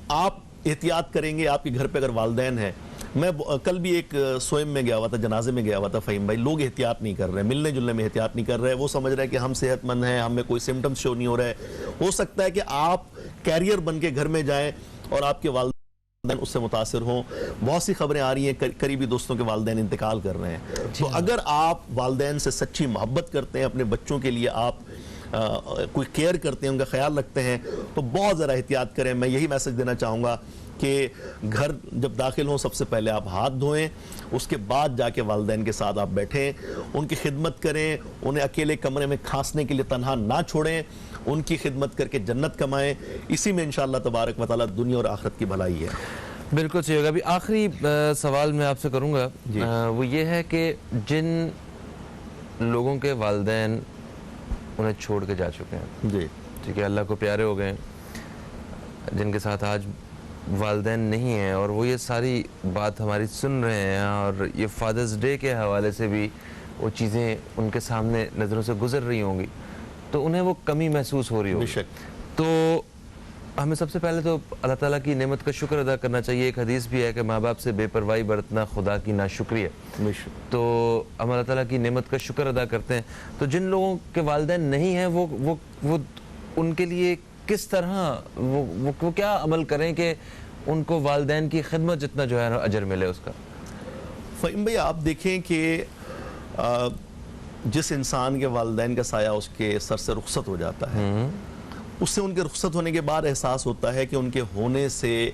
آپ احتیاط کریں گے، آپ کے گھر پہ اگر والدین ہیں. میں کل بھی ایک سوئم میں گیا ہوا تھا، جنازے میں گیا ہوا تھا فہیم بھائی. لوگ احتیاط نہیں کر رہے، ملنے جلنے میں احتیاط نہیں کر رہے. وہ سمجھ رہے ہیں کہ ہم صحت مند ہیں، ہمیں کوئی سمٹمز شو نہیں ہو رہا ہے. ہو سکتا ہے کہ آپ کیریئر بن کے گھر میں جائیں اور آپ کے والدین اس سے متاثر ہوں. بہت سی خبریں آ رہی ہیں قریبی دوستوں کے والدین انتقال کر رہے ہیں. تو اگر آپ والدین سے سچی محبت کرتے ہیں، اپنے بچوں کے لیے آپ کوئی کیئر کرتے ہیں، ان کا خیال رکھتے ہیں، تو بہت ذرا احتیاط کریں. میں یہی میسج دینا چاہوں گا کہ گھر جب داخل ہوں سب سے پہلے آپ ہاتھ دھوئیں، اس کے بعد جا کے والدین کے ساتھ آپ بیٹھیں، ان کی خدمت کریں، انہیں اکیلے کمرے میں کھانسنے کے لیے تنہا نہ چھوڑیں، ان کی خدمت کر کے جنت کمائیں. اسی میں انشاءاللہ تبارک و تعالیٰ دنیا اور آخرت کی بھلائی ہے. بالکل صحیح ہوگا. ابھی آخری سوال میں آپ سے کروں گا، وہ یہ ہے کہ جن لوگوں کے والدین انہیں چھوڑ کے جا چکے ہیں، جی ٹھیک ہے، اللہ کو پیارے ہو گئے، جن کے ساتھ آج والدین نہیں ہیں، اور وہ یہ ساری بات ہماری سن رہے ہیں، اور یہ فادرز ڈے کے حوالے سے بھی وہ چیزیں ان کے سامنے نظروں سے گزر رہی ہوں گی، تو انہیں وہ کمی محسوس ہو رہی ہوگی. بے شک. تو ہمیں سب سے پہلے تو اللہ تعالیٰ کی نعمت کا شکر ادا کرنا چاہیے. ایک حدیث بھی ہے کہ ماں باپ سے بے پرواہی برتنا خدا کی ناشکری ہے. بے شک. تو ہم اللہ تعالیٰ کی نعمت کا شکر ادا کرتے ہیں. تو جن لوگوں کے والدین نہیں ہیں وہ ان کے لیے کس طرح وہ کیا عمل کریں کہ ان کو والدین کی خدمت جتنا جو ہے اجر ملے اس کا؟ فہیم بھائی آپ دیکھیں کہ جس انسان کے والدین کا سایہ اس کے سر سے رخصت ہو جاتا ہے، اس سے ان کے رخصت ہونے کے بعد احساس ہوتا ہے کہ ان کے ہونے سے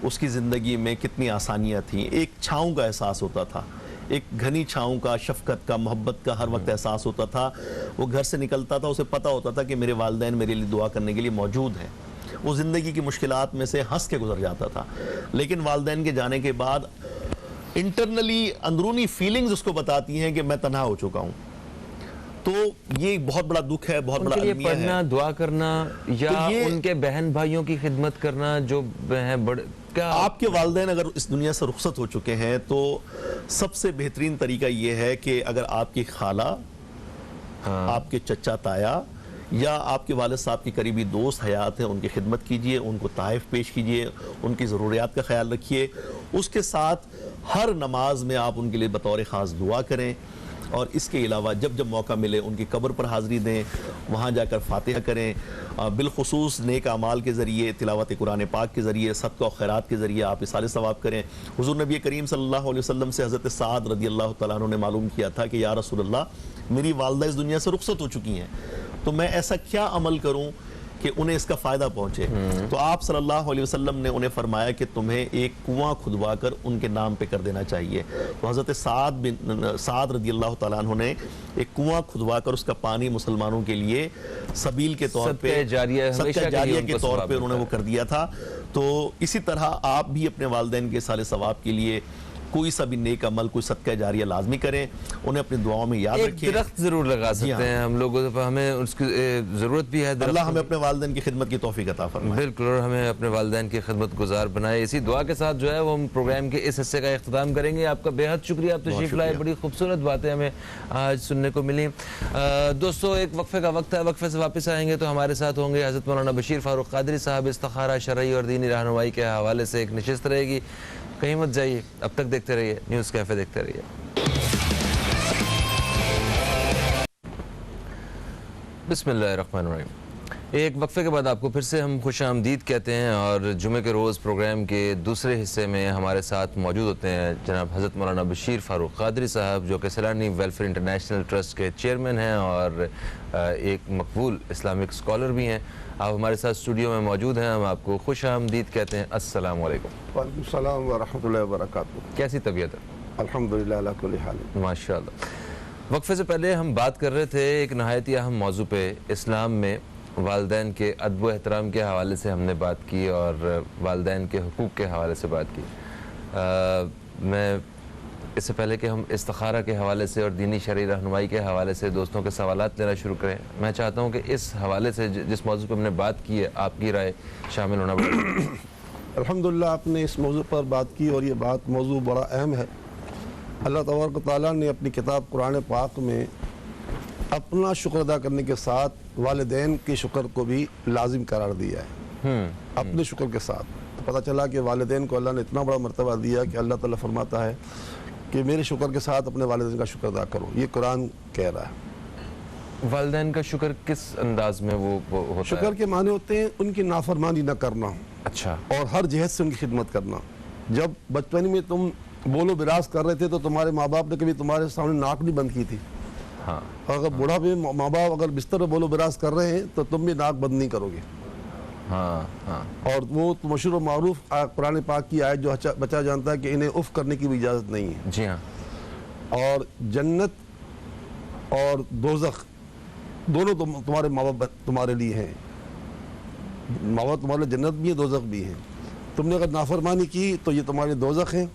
اس کی زندگی میں کتنی آسانیاں تھیں. ایک چھاؤں کا احساس ہوتا تھا، ایک گھنی چھاؤں کا، شفقت کا، محبت کا ہر وقت احساس ہوتا تھا. وہ گھر سے نکلتا تھا، اسے پتہ ہوتا تھا کہ میرے والدین میرے لیے دعا کرنے کے لیے موجود ہیں. وہ زندگی کی مشکلات میں سے ہنس کے گزر جاتا تھا. لیکن والدین کے جانے کے بعد انٹرنلی اندرونی فیلنگز اس کو بتاتی ہیں کہ میں تنہا ہو چکا ہوں. تو یہ بہت بڑا دکھ ہے, بہت بڑا المیہ ہے. پڑھنا, دعا کرنا یا ان کے بہن بھائیوں کی خدمت کرنا جو ہیں بڑے, کیا آپ کے والدین اگر اس دنیا سے رخصت ہو چکے ہیں تو سب سے بہترین طریقہ یہ ہے کہ اگر آپ کی خالہ, آپ کے چچا تایا یا آپ کے والد صاحب کی قریبی دوست حیات ہیں, ان کی خدمت کیجئے, ان کو تحائف پیش کیجئے, ان کی ضروریات کا خیال رکھیے. اس کے ساتھ ہر نماز میں آپ ان کے لیے بطور خاص دعا کریں, اور اس کے علاوہ جب جب موقع ملے ان کی قبر پر حاضری دیں, وہاں جا کر فاتحہ کریں. بالخصوص نیک اعمال کے ذریعے, تلاوت قرآن پاک کے ذریعے, صدقہ و خیرات کے ذریعے آپ اصال ثواب کریں. حضور نبی کریم صلی اللہ علیہ وسلم سے حضرت سعد رضی اللہ تعالیٰ عنہ نے معلوم کیا تھا کہ یا رسول اللہ میری والدہ اس دنیا سے رخصت ہو چکی ہیں, تو میں ایسا کیا عمل کروں کہ انہیں اس کا فائدہ پہنچے. تو آپ صلی اللہ علیہ وسلم نے انہیں فرمایا کہ تمہیں ایک کنواں کھدوا کر ان کے نام پہ کر دینا چاہیے. تو حضرت سعد رضی اللہ تعالیٰ عنہ نے ایک کنواں کھدوا کر اس کا پانی مسلمانوں کے لیے سبیل کے طور پہ, صدقہ جاریہ کے طور پہ انہوں نے وہ کر دیا تھا. تو اسی طرح آپ بھی اپنے والدین کے اصال ثواب کے لیے کوئی سا بھی نیک عمل, کوئی صدقہ جاریہ لازمی کریں, انہیں اپنی دعاؤں میں یاد رکھیں. ایک درخت ضرور لگا سکتے ہیں ہم لوگوں, ہمیں اس کی ضرورت بھی ہے. اللہ ہمیں اپنے والدین کی خدمت کی توفیق عطا فرمائے. بالکل, اور ہمیں اپنے والدین کی خدمت گزار بنائے. اسی دعا کے ساتھ جو ہے وہ ہم پروگرام کے اس حصے کا اختتام کریں گے. آپ کا بے حد شکریہ, آپ تشریف لائے, بڑی خوبصورت باتیں ہمیں آج سننے کو ملی. دوستو ایک وقفے کا وقت ہے, وقفے سے واپس آئیں گے تو ہمارے ساتھ ہوں گے حضرت مولانا بشیر فاروق قادری صاحب. استخارہ شرعی اور دینی رہنمائی کے حوالے سے ایک نشست رہے گی, کہیں مت جائیے. اب تک دیکھتے رہیے نیوز کیفے, دیکھتے رہیے. بسم اللہ الرحمن الرحیم. ایک وقفے کے بعد آپ کو پھر سے ہم خوش آمدید کہتے ہیں, اور جمعے کے روز پروگرام کے دوسرے حصے میں ہمارے ساتھ موجود ہوتے ہیں جناب حضرت مولانا بشیر فاروق قادری صاحب, جو کہ سیلانی ویلفیئر انٹرنیشنل ٹرسٹ کے چیئرمین ہیں اور ایک مقبول اسلامک اسکالر بھی ہیں. آپ ہمارے ساتھ اسٹوڈیو میں موجود ہیں, ہم آپ کو خوش آمدید کہتے ہیں. السلام علیکم. وعلیکم السلام ورحمۃ اللہ وبرکاتہ. کیسی طبیعت ہے؟ الحمدللہ علی کل حال. ماشاء اللہ. وقفے سے پہلے ہم بات کر رہے تھے ایک نہایت اہم موضوع پہ, اسلام میں والدین کے ادب و احترام کے حوالے سے ہم نے بات کی اور والدین کے حقوق کے حوالے سے بات کی. میں اس سے پہلے کہ ہم استخارہ کے حوالے سے اور دینی شرعی رہنمائی کے حوالے سے دوستوں کے سوالات لینا شروع کریں, میں چاہتا ہوں کہ اس حوالے سے جس موضوع پہ ہم نے بات کی ہے آپ کی رائے شامل ہونا پڑے. الحمدللہ آپ نے اس موضوع پر بات کی, اور یہ موضوع بڑا اہم ہے. اللہ تبارک و تعالیٰ نے اپنی کتاب قرآن پاک میں اپنا شکر ادا کرنے کے ساتھ والدین کے شکر کو بھی لازم قرار دیا ہے, اپنے شکر کے ساتھ. تو پتہ چلا کہ والدین کو اللہ نے اتنا بڑا مرتبہ دیا کہ اللہ تعالیٰ فرماتا ہے کہ میرے شکر کے ساتھ اپنے والدین کا شکر ادا کرو. یہ قرآن کہہ رہا ہے. والدین کا شکر کس انداز میں وہ ہوتا ہے؟ شکر کے معنی ہوتے ہیں ان کی نافرمانی نہ کرنا, اچھا, اور ہر جہت سے ان کی خدمت کرنا. جب بچپن میں تم بولو براز کر رہے تھے تو تمہارے ماں باپ نے کبھی تمہارے سامنے ناک نہیں بند کی تھی. ہاں, اور اگر بوڑھا بھی ماں باپ اگر بستر میں بولو براز کر رہے ہیں تو تم بھی ناک بند نہیں کرو گے. ہاں ہاں. اور وہ مشہور و معروف قرآن پاک کی آیت جو بچہ جانتا ہے کہ انہیں اف کرنے کی بھی اجازت نہیں ہے. جی ہاں. اور جنت اور دوزخ دونوں تمہارے ماں باپ تمہارے لیے ہیں. ماں باپ تمہارے لیے جنت بھی ہے, دوزخ بھی ہے. تم نے اگر نافرمانی کی تو یہ تمہارے دوزخ ہیں.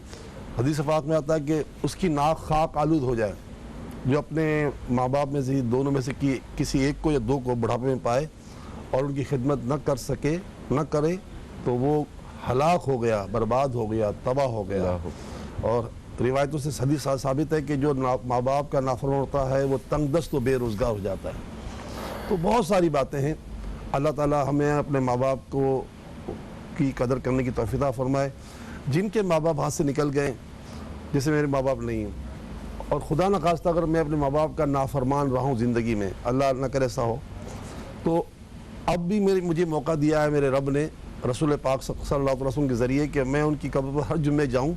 حدیث پاک میں آتا ہے کہ اس کی ناک خاک آلود ہو جائے جو اپنے ماں باپ میں سے دونوں میں سے کسی ایک کو یا دو کو بڑھاپے میں پائے اور ان کی خدمت نہ کرے تو وہ ہلاک ہو گیا, برباد ہو گیا, تباہ ہو گیا. اور روایتوں سے حدیث ثابت ہے کہ جو ماں باپ کا نافرمان ہوتا ہے وہ تنگ دست و بے روزگار ہو جاتا ہے. تو بہت ساری باتیں ہیں. اللہ تعالیٰ ہمیں اپنے ماں باپ کو کی قدر کرنے کی توفیق عطا فرمائے. جن کے ماں باپ ہاتھ سے نکل گئے, جیسے میرے ماں باپ نہیں ہیں, اور خدا نہ خواستہ اگر میں اپنے ماں باپ کا نافرمان رہا ہوں زندگی میں, اللہ نہ کرے ایسا ہو, تو اب بھی مجھے موقع دیا ہے میرے رب نے رسول پاک صلی اللہ علیہ وسلم کے ذریعے کہ میں ان کی قبر پر ہر جمعے جاؤں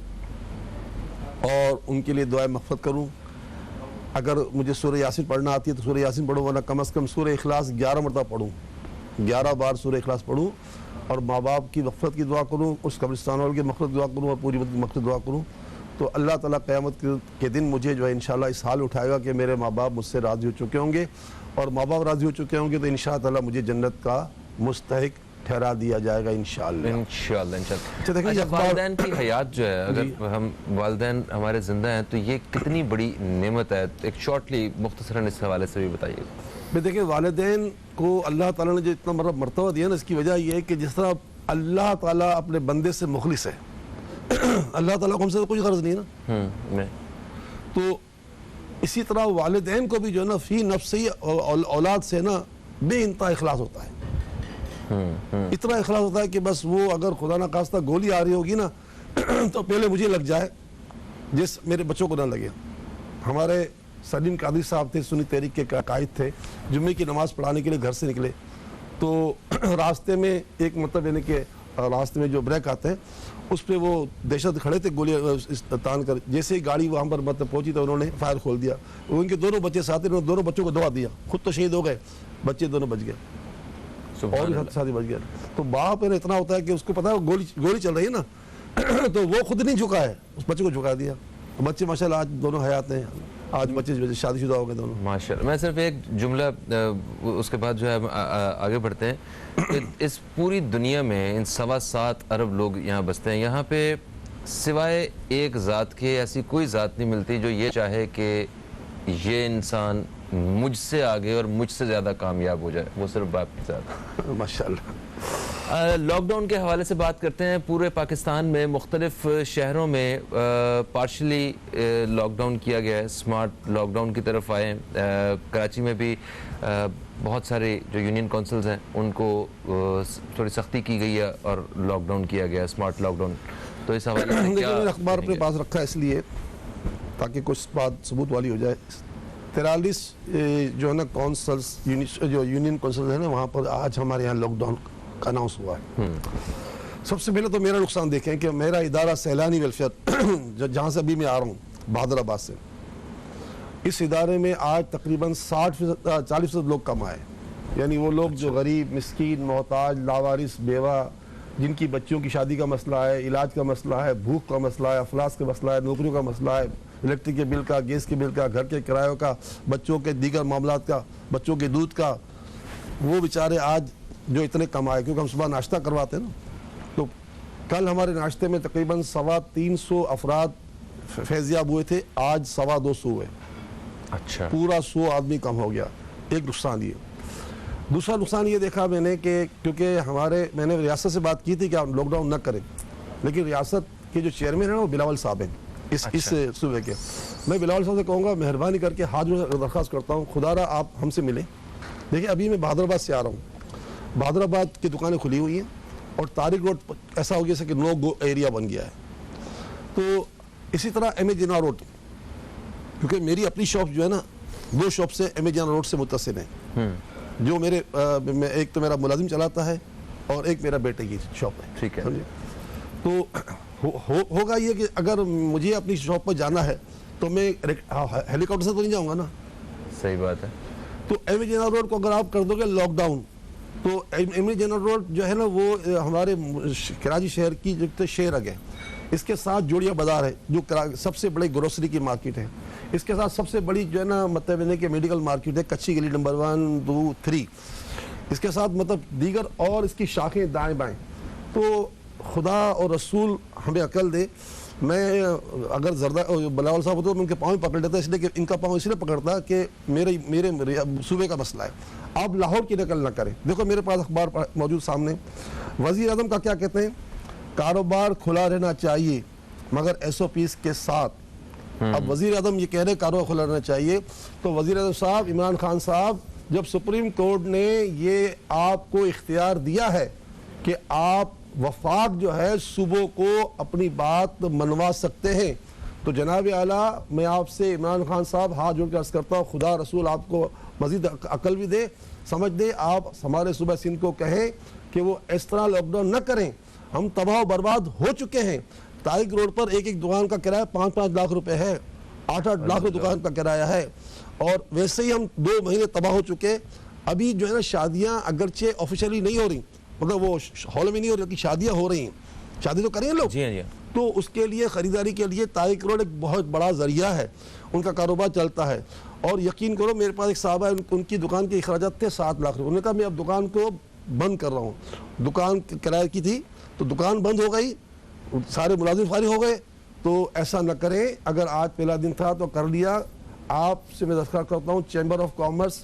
اور ان کے لیے دعائے مغفرت کروں. اگر مجھے سورہ یاسین پڑھنا آتی ہے تو سورہ یاسین پڑھوں, ورنہ کم از کم سورہ اخلاص 11 مرتبہ پڑھوں, 11 بار سورہ اخلاص پڑھوں, اور ماں باپ کی مغفرت کی دعا کروں, اس قبرستان والے کی مغفرت کی دعا کروں, اور پوری مغفرت دعا کروں. تو اللہ تعالیٰ قیامت کے دن مجھے جو ہے انشاءاللہ اس حال اٹھائے گا کہ میرے ماں باپ مجھ سے راضی ہو چکے ہوں گے, اور ماں باپ راضی ہو چکے ہوں گے تو انشاءاللہ مجھے جنت کا مستحق ٹھہرا دیا جائے گا انشاءاللہ۔ انشاءاللہ اچھا دیکھیں یہ اخبار والدین کی حیات جو ہے، اگر ہم والدین ہمارے زندہ ہیں تو یہ کتنی بڑی نعمت ہے، ایک شارٹلی مختصراً اس حوالے سے بھی بتائیے۔ دیکھیں والدین کو اللہ تعالیٰ نے جو اتنا مرتبہ دیا نا، اس کی وجہ یہ ہے کہ جس طرح اللہ تعالیٰ اپنے بندے سے مخلص ہے، اللہ تعالیٰ کو ہم سے تو کوئی غرض نہیں ہے نا، تو اسی طرح والدین کو بھی جو ہے نا فی نفسی اولاد سے نا بے انتہا اخلاص ہوتا ہے، اتنا اخلاص ہوتا ہے کہ بس وہ اگر خدا نہ خواستہ گولی آ رہی ہوگی نا تو پہلے مجھے لگ جائے، جس میرے بچوں کو نہ لگے۔ ہمارے سلیم قادری صاحب تھے، سنی تحریک کے قائد تھے، جمعے کی نماز پڑھانے کے لیے گھر سے نکلے تو راستے میں ایک مطلب یعنی کہ راستے میں جو بریک آتے ہیں اس پہ وہ دہشت کھڑے تھے، گولی تان کر، جیسے ہی گاڑی وہاں پر مطلب پہنچی تو انہوں نے فائر کھول دیا، وہ ان کے دونوں بچے ساتھ، انہوں نے دونوں بچوں کو دبا دیا، خود تو شہید ہو گئے، بچے دونوں بچ گئے اور بھی ساتھ ہی بچ گیا۔ تو باپ اتنا ہوتا ہے کہ اس کو پتا ہے گولی چل رہی ہے نا تو وہ خود نہیں جھکا ہے، اس بچے کو جھکا دیا۔ بچے ماشاءاللہ آج دونوں حیات ہیں، آج بچے شادی شدہ ہو گئے دونوں ماشاءاللہ۔ میں صرف ایک جملہ اس کے بعد جو ہے آگے بڑھتے ہیں کہ اس پوری دنیا میں ان 7.25 ارب لوگ یہاں بستے ہیں، یہاں پہ سوائے ایک ذات کے ایسی کوئی ذات نہیں ملتی جو یہ چاہے کہ یہ انسان مجھ سے آگے اور مجھ سے زیادہ کامیاب ہو جائے، وہ صرف باپ کی ذات۔ ماشاءاللہ۔ لاک ڈاؤن کے حوالے سے بات کرتے ہیں۔ پورے پاکستان میں مختلف شہروں میں پارشلی لاک ڈاؤن کیا گیا ہے، سمارٹ لاک ڈاؤن کی طرف آئے۔ کراچی میں بھی بہت سارے جو یونین کونسلز ہیں ان کو تھوڑی سختی کی گئی ہے اور لاک ڈاؤن کیا گیا ہے، سمارٹ لاک ڈاؤن۔ تو اس حوالے سے کیا اخبار اپنے پاس رکھا ہے اس لیے تاکہ کچھ بات ثبوت والی ہو جائے۔ 43 جو ہے نا کونسلز، جو یونین کونسلز ہیں نا، وہاں پر آج ہمارے یہاں لاک ڈاؤن کا اناؤنس ہوا ہے۔ سب سے پہلے تو میرا نقصان دیکھیں کہ میرا ادارہ سیلانی ویلفیئر جہاں سے ابھی میں آ رہا ہوں، بہادر آباد سے، اس ادارے میں آج تقریباً 40% لوگ کم آئے، یعنی وہ لوگ جو غریب، مسکین، محتاج، لاوارث، بیوہ، جن کی بچیوں کی شادی کا مسئلہ ہے، علاج کا مسئلہ ہے، بھوک کا مسئلہ ہے، افلاس کا مسئلہ ہے، نوکریوں کا مسئلہ ہے، الیکٹرک کے بل کا، گیس کے بل کا، گھر کے کرایوں کا، بچوں کے دیگر معاملات کا، بچوں کے دودھ کا، وہ بیچارے آج جو اتنے کم آئے، کیونکہ ہم صبح ناشتہ کرواتے ہیں نا، تو کل ہمارے ناشتے میں تقریباً 350 افراد فیضیاب ہوئے تھے، آج 250 ہوئے۔ اچھا، پورا 100 آدمی کم ہو گیا۔ ایک نقصان یہ۔ دوسرا نقصان یہ دیکھا میں نے کہ کیونکہ میں نے ریاست سے بات کی تھی کہ آپ لاک ڈاؤن نہ کریں، لیکن ریاست کے جو چیئرمین ہیں وہ بلاول صاحب ہیں اس صوبے کے۔ میں بلاول صاحب سے کہوں گا مہربانی کر کے ہاتھ جوڑ درخواست کرتا ہوں، خدا را آپ ہم سے ملیں۔ دیکھیں ابھی میں بہادر آباد سے آ رہا ہوں، بہادر آباد کی دکانیں کھلی ہوئی ہیں اور طارق روڈ ایسا ہو گیا کہ نو گو ایریا بن گیا ہے۔ تو اسی طرح ایم اے جناح روڈ، کیونکہ میری اپنی شاپ جو ہے نا 2 شاپ سے ایم اے جناح روڈ سے متصل ہیں، جو میرے ایک تو میرا ملازم چلاتا ہے اور ایک میرا بیٹے کی شاپ ہے۔ ٹھیک ہے، تو ہوگا یہ کہ اگر مجھے اپنی شاپ پر جانا ہے تو میں ہیلی کاپٹر سے تو نہیں جاؤں گا نا۔ صحیح بات ہے۔ تو ایم اے جناح روڈ کو اگر آپ کر دو گے لاک ڈاؤن، تو ایم اے جناح روڈ جو ہے نا وہ ہمارے کراچی شہر کی جو شہر ہے، اس کے ساتھ جوڑیا بازار ہے جو سب سے بڑی گروسری کی مارکیٹ ہے، اس کے ساتھ سب سے بڑی جو ہے نا مطلب کہ میڈیکل مارکیٹ ہے، کچی گلی نمبر 1 2 3، اس کے ساتھ مطلب دیگر اور اس کی شاخیں دائیں بائیں۔ تو خدا اور رسول ہمیں عقل دے، میں اگر بلاول صاحب ہوتے تو میں ان کے پاؤں پکڑ لیتا، اس لیے کہ ان کا پاؤں اس لیے پکڑتا کہ میرے صوبے کا مسئلہ ہے، آپ لاہور کی نقل نہ کریں۔ دیکھو میرے پاس اخبار موجود سامنے، وزیر اعظم کا کیا کہتے ہیں، کاروبار کھلا رہنا چاہیے مگر ایس او پیز کے ساتھ۔ اب وزیر اعظم یہ کہہ رہے کاروبار کھلا رہنا چاہیے، تو وزیر اعظم صاحب عمران خان صاحب، جب سپریم کورٹ نے یہ آپ کو اختیار دیا ہے کہ آپ وفاق جو ہے صوبوں کو اپنی بات منوا سکتے ہیں، تو جناب اعلیٰ میں آپ سے عمران خان صاحب ہاتھ جوڑ کے عرض کرتا ہوں، خدا رسول آپ کو مزید عقل بھی دے، سمجھ دے، آپ ہمارے صوبہ سندھ کو کہیں کہ وہ اس طرح لاک ڈاؤن نہ کریں، ہم تباہ و برباد ہو چکے ہیں۔ طارق روڈ پر ایک دکان کا کرایہ 5-5 لاکھ روپے ہے، 8-8 لاکھ دکان کا کرایہ ہے، اور ویسے ہی ہم 2 مہینے تباہ ہو چکے۔ ابھی جو ہے نا شادیاں اگرچہ آفیشلی نہیں ہو رہی، مطلب وہ ہال میں نہیں ہو رہی، کہ شادیاں ہو رہی ہیں، شادی تو کریں لوگ، تو اس کے لیے خریداری کے لیے طارق روڈ ایک بہت بڑا ذریعہ ہے، ان کا کاروبار چلتا ہے۔ اور یقین کرو میرے پاس ایک صاحب ہے، ان کی دکان کے اخراجات تھے 7 لاکھ روپے، انہوں نے کہا میں اب دکان کو بند کر رہا ہوں. دکان کرایہ کی تھی تو دکان بند ہو گئی, سارے ملازم فارغ ہو گئے. تو ایسا نہ کریں, اگر آج پہلا دن تھا تو کر لیا. آپ سے میں درخواست کرتا ہوں, چیمبر آف کامرس,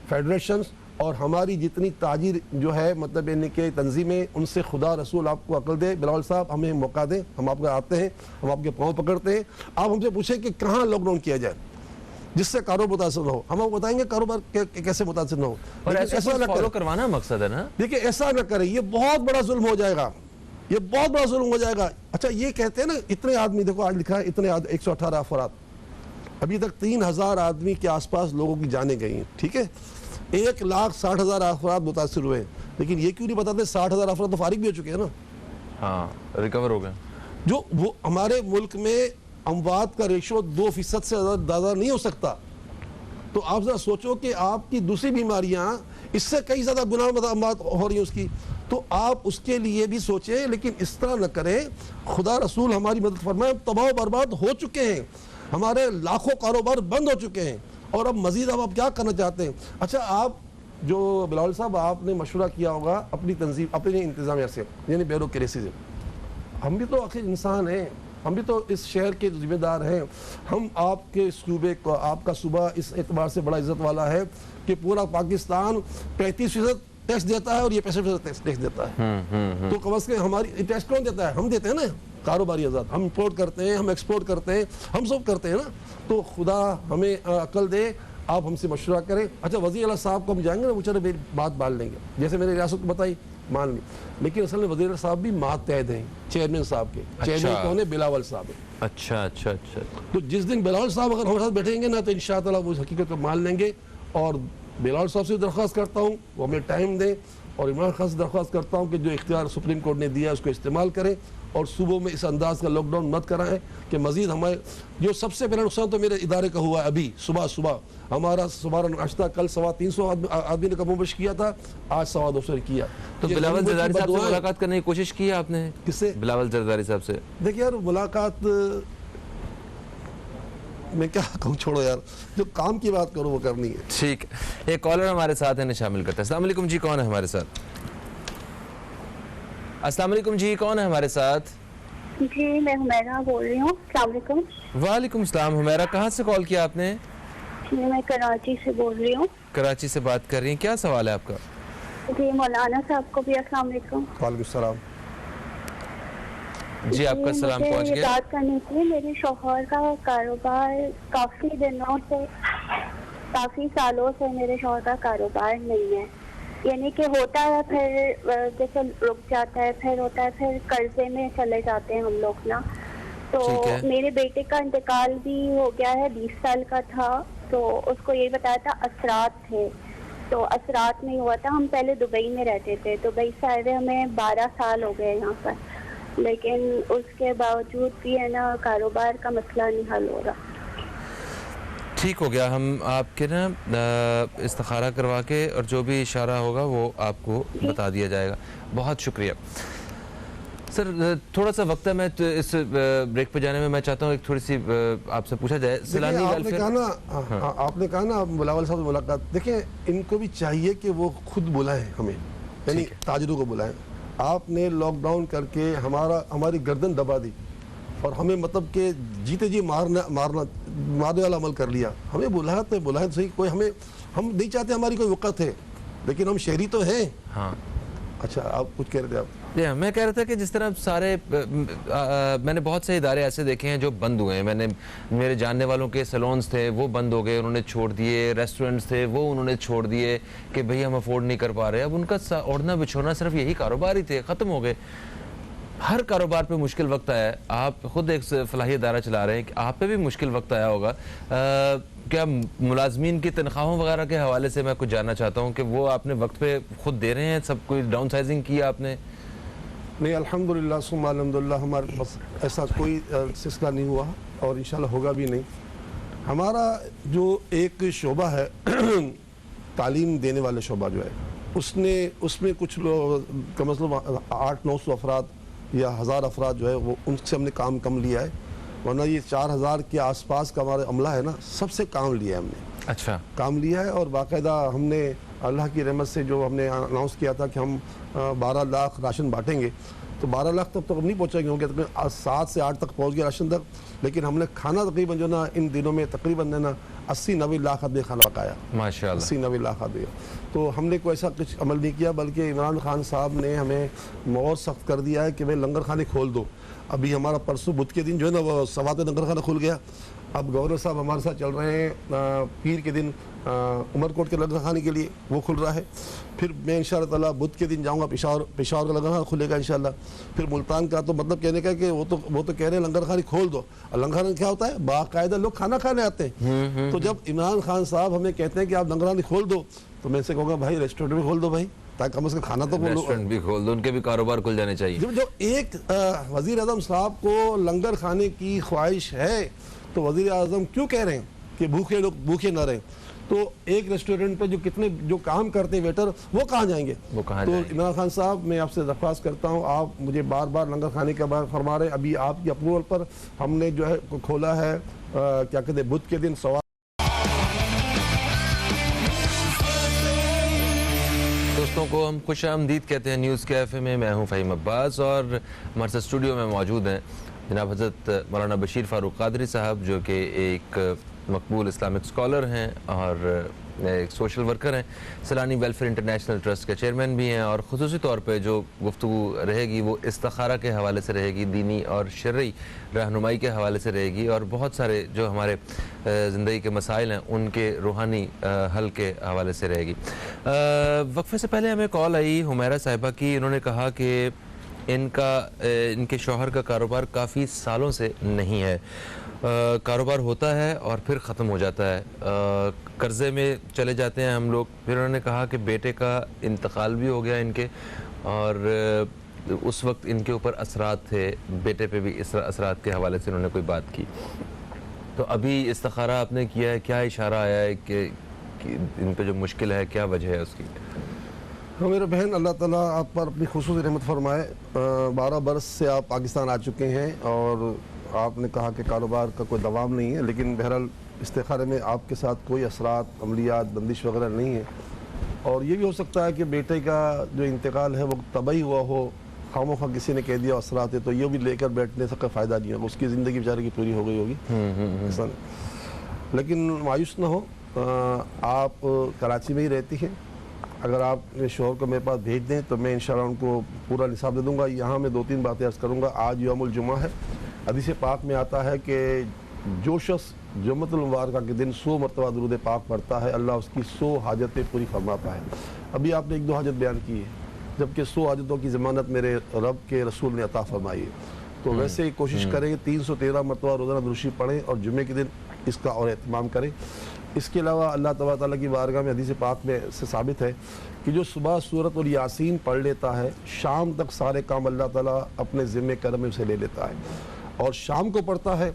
فیڈریشنز اور ہماری جتنی تاجر جو ہے مطلب ان کے تنظیمیں, ان سے خدا رسول آپ کو عقل دے. بلاول صاحب ہمیں موقع دیں, ہم آپ کا آتے ہیں, ہم آپ کے پاؤں پکڑتے ہیں. آپ ہم سے پوچھیں کہ کہاں لاک ڈاؤن کیا جائے جس سے کاروبار متاثر نہ ہو, ہم آپ کو بتائیں گے کاروبار کیسے متاثر نہ ہو. اور لیکن ایسا نہ فالو کریں, کروانا مقصد ہے نا. دیکھیں ایسا نہ کریں, یہ بہت بڑا ظلم ہو جائے گا, یہ بہت بڑا ظلم ہو جائے گا. اچھا یہ کہتے ہیں نا اتنے آدمی, دیکھو آج لکھا ہے اتنے 118 افراد, ابھی تک 3000 آدمی کے آس پاس لوگوں کی جانیں گئی ہیں, ٹھیک ہے, 1,60,000 افراد متاثر ہوئے ہیں. لیکن یہ کیوں نہیں بتاتے 60,000 افراد تو فارغ بھی ہو چکے ہیں نا, ہاں ریکور ہو گئے. جو وہ ہمارے ملک میں اموات کا ریشو 2% سے زیادہ نہیں ہو سکتا. تو آپ ذرا سوچو کہ آپ کی دوسری بیماریاں اس سے کئی زیادہ گناہ اموات ہو رہی ہیں اس کی, تو آپ اس کے لیے بھی سوچیں. لیکن اس طرح نہ کریں, خدا رسول ہماری مدد فرمائے. تباہ و برباد ہو چکے ہیں, ہمارے لاکھوں کاروبار بند ہو چکے ہیں, اور اب مزید آپ کیا کرنا چاہتے ہیں. اچھا آپ جو بلاول صاحب آپ نے مشورہ کیا ہوگا اپنی تنظیم اپنے انتظامیہ سے, یعنی بیوروکریسی سے. ہم بھی تو آخر انسان ہیں, ہم بھی تو اس شہر کے ذمہ دار ہیں. ہم آپ کے صوبے کو, آپ کا صوبہ اس اعتبار سے بڑا عزت والا ہے کہ پورا پاکستان 35% ٹیکس دیتا ہے اور یہ 65% ٹیکس دیتا ہے. تو کم از کم ہماری ٹیکس کون دیتا ہے؟ ہم دیتے ہیں نا, کاروباری آزاد. ہم امپورٹ کرتے ہیں, ہم ایکسپورٹ کرتے ہیں, ہم سب کرتے ہیں نا. تو خدا ہمیں عقل دے, آپ ہم سے مشورہ کریں. اچھا وزیر اعلیٰ صاحب کو ہم جائیں گے نا, بیچارے میری بات مان لیں گے, جیسے میں نے ریاست کو بتائی مان لی. لیکن اصل میں وزیر اعلیٰ صاحب بھی ماتحت ہیں چیئرمین صاحب کے. چیئرمین کون ہے؟ بلاول صاحب ہے. اچھا اچھا اچھا. تو جس دن بلاول صاحب اگر ہمارے ساتھ بیٹھیں گے نا تو انشاءاللہ وہ اس حقیقت کو مان لیں گے. اور بلاول صاحب سے درخواست کرتا ہوں وہ ہمیں ٹائم دیں, اور عمران خان سے درخواست کرتا ہوں کہ جو اختیار سپریم کورٹ نے دیا اس کو استعمال کریں, اور صوبوں میں اس انداز کا لاک ڈاؤن مت کرائیں کہ مزید ہمارے جو سب سے پہلا نقصان تو میرے ادارے کا ہوا ہے. ابھی صبح ہمارا صبح ناشتہ کل 350 آدمی نے کموبیش کیا تھا, آج 250 کیا. تو بلاول زرداری صاحب سے ملاقات کرنے کی کوشش کی ہے آپ نے؟ کس سے؟ بلاول زرداری صاحب سے. دیکھیں یار ملاقات میں کیا کہوں, چھوڑو یار, جو کام کی بات کرو وہ کرنی ہے. ٹھیک ہے, ایک کالر ہمارے ساتھ ہے, شامل کرتے ہیں. السلام علیکم جی, کون ہے ہمارے ساتھ؟ السلام علیکم جی, کون ہے ہمارے ساتھ؟ جی میں حمیرہ بول رہی ہوں. السلام علیکم. وعلیکم السلام. حمیرہ, کہاں سے کال کیا آپ نے؟ جی میں کراچی سے بول رہی ہوں. کراچی سے بات کر رہی ہیں, کیا سوال ہے آپ کا؟ جی مولانا صاحب کو بھی السلام علیکم. وعلیکم السلام. جی آپ کا سلام پہنچ مجھے گیا. بات کرنی تھی. میرے شوہر کا کاروبار کافی دنوں سے, کافی سالوں سے میرے شوہر کا کاروبار نہیں ہے. یعنی کہ ہوتا ہے پھر جیسے رک جاتا ہے, پھر ہوتا ہے, پھر قرضے میں چلے جاتے ہیں ہم لوگ نا. تو میرے بیٹے کا انتقال بھی ہو گیا ہے, 20 سال کا تھا. تو اس کو یہ بتایا تھا اثرات تھے, تو اثرات نہیں ہوا تھا. ہم پہلے دبئی میں رہتے تھے, دبئی سے آئے ہوئے ہمیں 12 سال ہو گئے یہاں پر, لیکن اس کے باوجود بھی ہے نا کاروبار کا مسئلہ نہیں حل ہو رہا. ٹھیک ہو گیا, ہم آپ کے نا استخارہ کروا کے اور جو بھی اشارہ ہوگا وہ آپ کو بتا دیا جائے گا. بہت شکریہ سر. تھوڑا سا وقت ہے, میں اس بریک پہ جانے میں چاہتا ہوں ایک تھوڑی سی آپ سے پوچھا جائے. سیلانی آپ نے کہا نا بلاول صاحب سے ملاقات, دیکھیں ان کو بھی چاہیے کہ وہ خود بلائیں ہمیں, یعنی تاجروں کو بلائیں. آپ نے لاک ڈاؤن کر کے ہماری گردن دبا دی, اور ہمیں مطلب کہ جیتے جی مارنے والا عمل کر لیا. ہمیں بلائیں تو صحیح, کوئی ہم نہیں چاہتے ہماری کوئی وقت ہے, لیکن ہم شہری تو ہیں. ہاں اچھا آپ کچھ کہہ رہے تھے. آپ میں کہہ رہا تھا کہ جس طرح سارے میں نے بہت سے ادارے ایسے دیکھے ہیں جو بند ہوئے ہیں. میرے جاننے والوں کے سیلونز تھے وہ بند ہو گئے, انہوں نے چھوڑ دیے. ریسٹورنٹس تھے وہ انہوں نے چھوڑ دیے کہ بھئی ہم افورڈ نہیں کر پا رہے. اب ان کا اوڑھنا بچھوڑنا صرف یہی کاروبار ہی تھے, ختم ہو گئے. ہر کاروبار پہ مشکل وقت آیا ہے. آپ خود ایک فلاحی ادارہ چلا رہے ہیں, کہ آپ پہ بھی مشکل وقت آیا ہوگا. کیا ملازمین کی تنخواہوں وغیرہ کے حوالے سے میں کچھ جاننا چاہتا ہوں کہ وہ آپ نے وقت پہ خود دے رہے ہیں, سب کوئی ڈاؤن سائزنگ کی آپ نے؟ نہیں الحمدللہ ثم الحمدللہ, ہمارے پاس ایسا کوئی سلسلہ نہیں ہوا, اور انشاءاللہ ہوگا بھی نہیں. ہمارا جو ایک شعبہ ہے تعلیم دینے والے شعبہ جو ہے, اس میں کچھ لوگ کم از کم 800-900 افراد یا 1000 افراد جو ہے وہ ان سے ہم نے کام کم لیا ہے. ورنہ یہ 4000 کے آس پاس کا ہمارا عملہ ہے نا, سب سے کام لیا ہے ہم نے. اچھا, کام لیا ہے, اور باقاعدہ ہم نے اللہ کی رحمت سے جو ہم نے اناؤنس کیا تھا کہ ہم 12 لاکھ راشن بانٹیں گے، تو 12 لاکھ تک نہیں پہنچا گیا، کیونکہ 7 سے 8 تک پہنچ گیا راشن تک، لیکن ہم نے کھانا تقریباً جو نا ان دنوں میں تقریباً 80-90 لاکھ آدمی کھانا پکایا، ماشاءاللہ 80-90 لاکھ آدمی۔ تو ہم نے کوئی ایسا کچھ عمل نہیں کیا، بلکہ عمران خان صاحب نے ہمیں اور سخت کر دیا ہے کہ بھائی لنگر خانے کھول دو۔ ابھی ہمارا پرسوں بدھ کے دن جو ہے نا وہ سوات لنگر خانہ کھل گیا، اب گورنر صاحب ہمارے ساتھ چل رہے ہیں پیر کے دن عمر کوٹ کے لنگر خانے کے لیے، وہ کھل رہا ہے۔ پھر میں انشاءاللہ تعالیٰ بدھ کے دن جاؤں گا پشاور کا لنگر خانہ کھلے گا انشاءاللہ۔ پھر ملتان کا تو مطلب کہنے کا کہ وہ تو کہہ رہے ہیں لنگر خانے کھول دو، اور لنگر خانے کیا ہوتا ہے؟ باقاعدہ لوگ کھانا کھانے آتے ہیں۔ تو جب عمران خان صاحب ہمیں کہتے ہیں کہ آپ لنگر خانے کھول دو، تو میں سے کہوں گا بھائی ریسٹورینٹ بھی کھول دو بھائی، تاکہ کم از کم کھانا تو ریسٹورینٹ بھی کھول دو، ان کے بھی کاروبار کھل جانے چاہیے۔ جو ایک وزیر اعظم صاحب کو لنگر کھانے کی خواہش ہے، تو وزیر اعظم کیوں کہہ رہے ہیں کہ بھوکے لوگ بھوکے نہ رہیں؟ تو ایک ریسٹورینٹ پہ جو کام کرتے ہیں ویٹر، وہ کہاں جائیں گے؟ تو عمران خان صاحب میں آپ سے درخواست کرتا ہوں، آپ مجھے بار بار لنگر کھانے کا بار فرما رہے ہیں، ابھی آپ کی اپروول پر ہم نے جو ہے کھولا ہے کیا کہتے ہیں بدھ کے دن سوال۔ دوستوں کو ہم خوش آمدید کہتے ہیں نیوز کیفے میں، میں ہوں فہیم عباس، اور ہمارے ساتھ اسٹوڈیو میں موجود ہیں جناب حضرت مولانا بشیر فاروق قادری صاحب، جو کہ ایک مقبول اسلامک اسکالر ہیں اور ایک سوشل ورکر ہیں، سیلانی ویلفیئر انٹرنیشنل ٹرسٹ کے چیئرمین بھی ہیں، اور خصوصی طور پہ جو گفتگو رہے گی وہ استخارہ کے حوالے سے رہے گی، دینی اور شرعی رہنمائی کے حوالے سے رہے گی، اور بہت سارے جو ہمارے زندگی کے مسائل ہیں ان کے روحانی حل کے حوالے سے رہے گی۔ وقفے سے پہلے ہمیں کال آئی حمیرہ صاحبہ کی، انہوں نے کہا کہ ان کے شوہر کا کاروبار کافی سالوں سے نہیں ہے، کاروبار ہوتا ہے اور پھر ختم ہو جاتا ہے، قرضے میں چلے جاتے ہیں ہم لوگ۔ پھر انہوں نے کہا کہ بیٹے کا انتقال بھی ہو گیا ان کے، اور اس وقت ان کے اوپر اثرات تھے، بیٹے پہ بھی اثرات کے حوالے سے انہوں نے کوئی بات کی۔ تو ابھی استخارہ آپ نے کیا ہے، کیا اشارہ آیا ہے کہ ان پہ جو مشکل ہے کیا وجہ ہے اس کی؟ میرے بہن، اللہ تعالیٰ آپ پر اپنی خصوصی رحمت فرمائے۔ 12 برس سے آپ پاکستان آ چکے ہیں، اور آپ نے کہا کہ کاروبار کا کوئی دوام نہیں ہے، لیکن بہرحال استخارے میں آپ کے ساتھ کوئی اثرات، عملیات، بندش وغیرہ نہیں ہے، اور یہ بھی ہو سکتا ہے کہ بیٹے کا جو انتقال ہے وہ طبعی ہوا ہو، خاموخواہ کسی نے کہہ دیا اثرات ہے، تو یہ بھی لے کر بیٹھنے سے کوئی فائدہ نہیں ہوگا، اس کی زندگی بیچارے کی پوری ہو گئی ہوگی۔ لیکن مایوس نہ ہو، آپ کراچی میں ہی رہتی ہیں، اگر آپ شوہر کو میرے پاس بھیج دیں تو میں انشاءاللہ ان کو پورا نصاب دے دوں گا۔ یہاں میں 2-3 باتیں عرض کروں گا۔ آج یوم الجمعہ ہے، حدیث پاک میں آتا ہے کہ جو شخص جمعۃ المبارکہ کے دن 100 مرتبہ درود پاک پڑھتا ہے، اللہ اس کی 100 حاجتیں پوری فرماتا ہے۔ ابھی آپ نے 1-2 حاجت بیان کی ہے، جبکہ 100 حاجتوں کی ضمانت میرے رب کے رسول نے عطا فرمائی ہے۔ تو ویسے ہی کوشش کریں کہ 313 مرتبہ روزانہ درود شریف پڑھیں، اور جمعے کے دن اس کا اور اہتمام کریں۔ اس کے علاوہ اللہ تبارک تعالیٰ کی بارگاہ میں حدیث پاک میں سے ثابت ہے کہ جو صبح سورۃ الیاسین پڑھ لیتا ہے، شام تک سارے کام اللہ تعالیٰ اپنے ذمہ کرم میں اسے لے لیتا ہے، اور شام کو پڑھتا ہے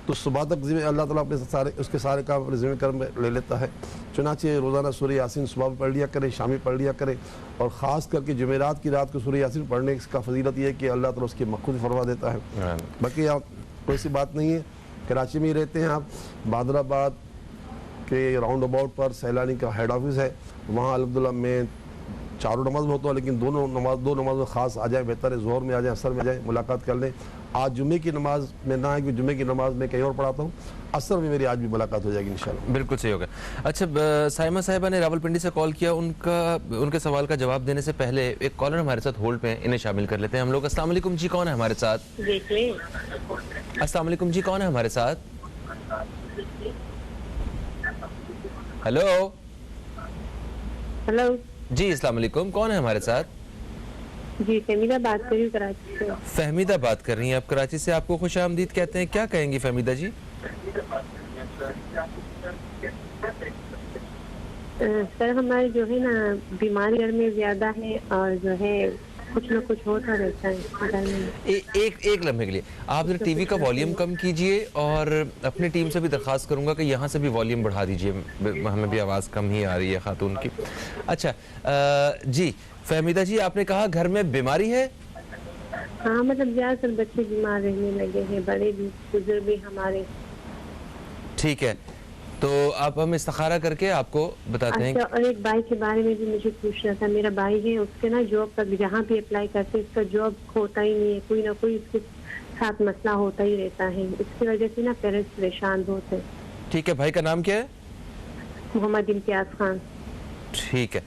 تو صبح تک اللہ تعالیٰ اس کے سارے کام اپنے ذمہ کرم میں لے لیتا ہے۔ چنانچہ روزانہ سورہ یاسین صبح پڑھ لیا کریں، شامی پڑھ لیا کریں، اور خاص کر کے جمعرات کی رات کو سورہ یاسین پڑھنے کا فضیلت یہ ہے کہ اللہ تعالیٰ اس کی مغفرت فرما دیتا ہے۔ باقی آپ کوئی سی بات نہیں ہے، کراچی میں ہی رہتے ہیں آپ، بادر آباد کے راؤنڈ اباؤٹ پر سیلانی کا ہیڈ آفس ہے، وہاں الحمدللہ میں چاروں نماز میں ہوتا ہوں، لیکن دو نماز میں خاص آ جائیں، بہتر ہے، ظہر میں آ جائیں، عصر میں آ جائیں، ملاقات کر لیں۔ آج جمعے کی نماز میں نہ ہے کہ جمعے کی نماز میں کہیں اور پڑھاتا ہوں، عصر میں میری آج بھی ملاقات ہو جائے گی انشاءاللہ۔ بالکل صحیح ہوگا۔ اچھا، سائمہ صاحبہ نے راولپنڈی سے کال کیا، ان کے سوال کا جواب دینے سے پہلے ایک کالر ہمارے ساتھ ہولڈ پہ ہیں، انہیں شامل کر لیتے ہیں ہم لوگ۔ السلام علیکم جی، کون ہے ہمارے ساتھ؟ السلام علیکم جی، کون ہے ہمارے ساتھ؟ ہیلو جی، السلام علیکم، کون ہے ہمارے ساتھ؟ جی، فہمیدہ بات کر رہی ہوں کراچی سے۔ فہمیدہ بات کر رہی ہیں آپ کراچی سے، آپ کو خوش آمدید کہتے ہیں، کیا کہیں گی فہمیدہ جی؟ سر، ہمارے جو ہے نا بیماری گھر میں زیادہ ہے، اور جو ہے کچھ نہ کچھ ہوتا رہتا ہے گھر میں۔ ایک لمحے کے لیے آپ ٹی وی کا والیوم کم کیجئے، اور اپنی ٹیم سے بھی درخواست کروں گا کہ یہاں سے بھی والیوم بڑھا دیجئے، ہمیں بھی آواز کم ہی آ رہی ہے خاتون کی۔ اچھا جی فہمیدہ جی، آپ نے کہا گھر میں بیماری ہے؟ ہاں، مطلب زیادہ تر بچے بیمار رہنے لگے ہیں، بڑے بھی، بزرگ بھی ہمارے۔ ٹھیک ہے، تو آپ ہم استخارہ کر کے آپ کو بتاتے ہیں. اچھا، اور ایک بھائی کے بارے میں بھی مجھے پوچھنا تھا. میرا بھائی ہے، اس کے نا جاب پر جہاں بھی اپلائی کرتے اس کا جاب ہوتا ہی نہیں ہے، کوئی نہ کوئی اس کے ساتھ مسئلہ ہوتا ہی رہتا ہے. اس کی وجہ سے نا پیرنٹس پریشان بہت ہے. ٹھیک ہے، بھائی کا نام کیا ہے؟ محمد امتیاز خان. ٹھیک ہے،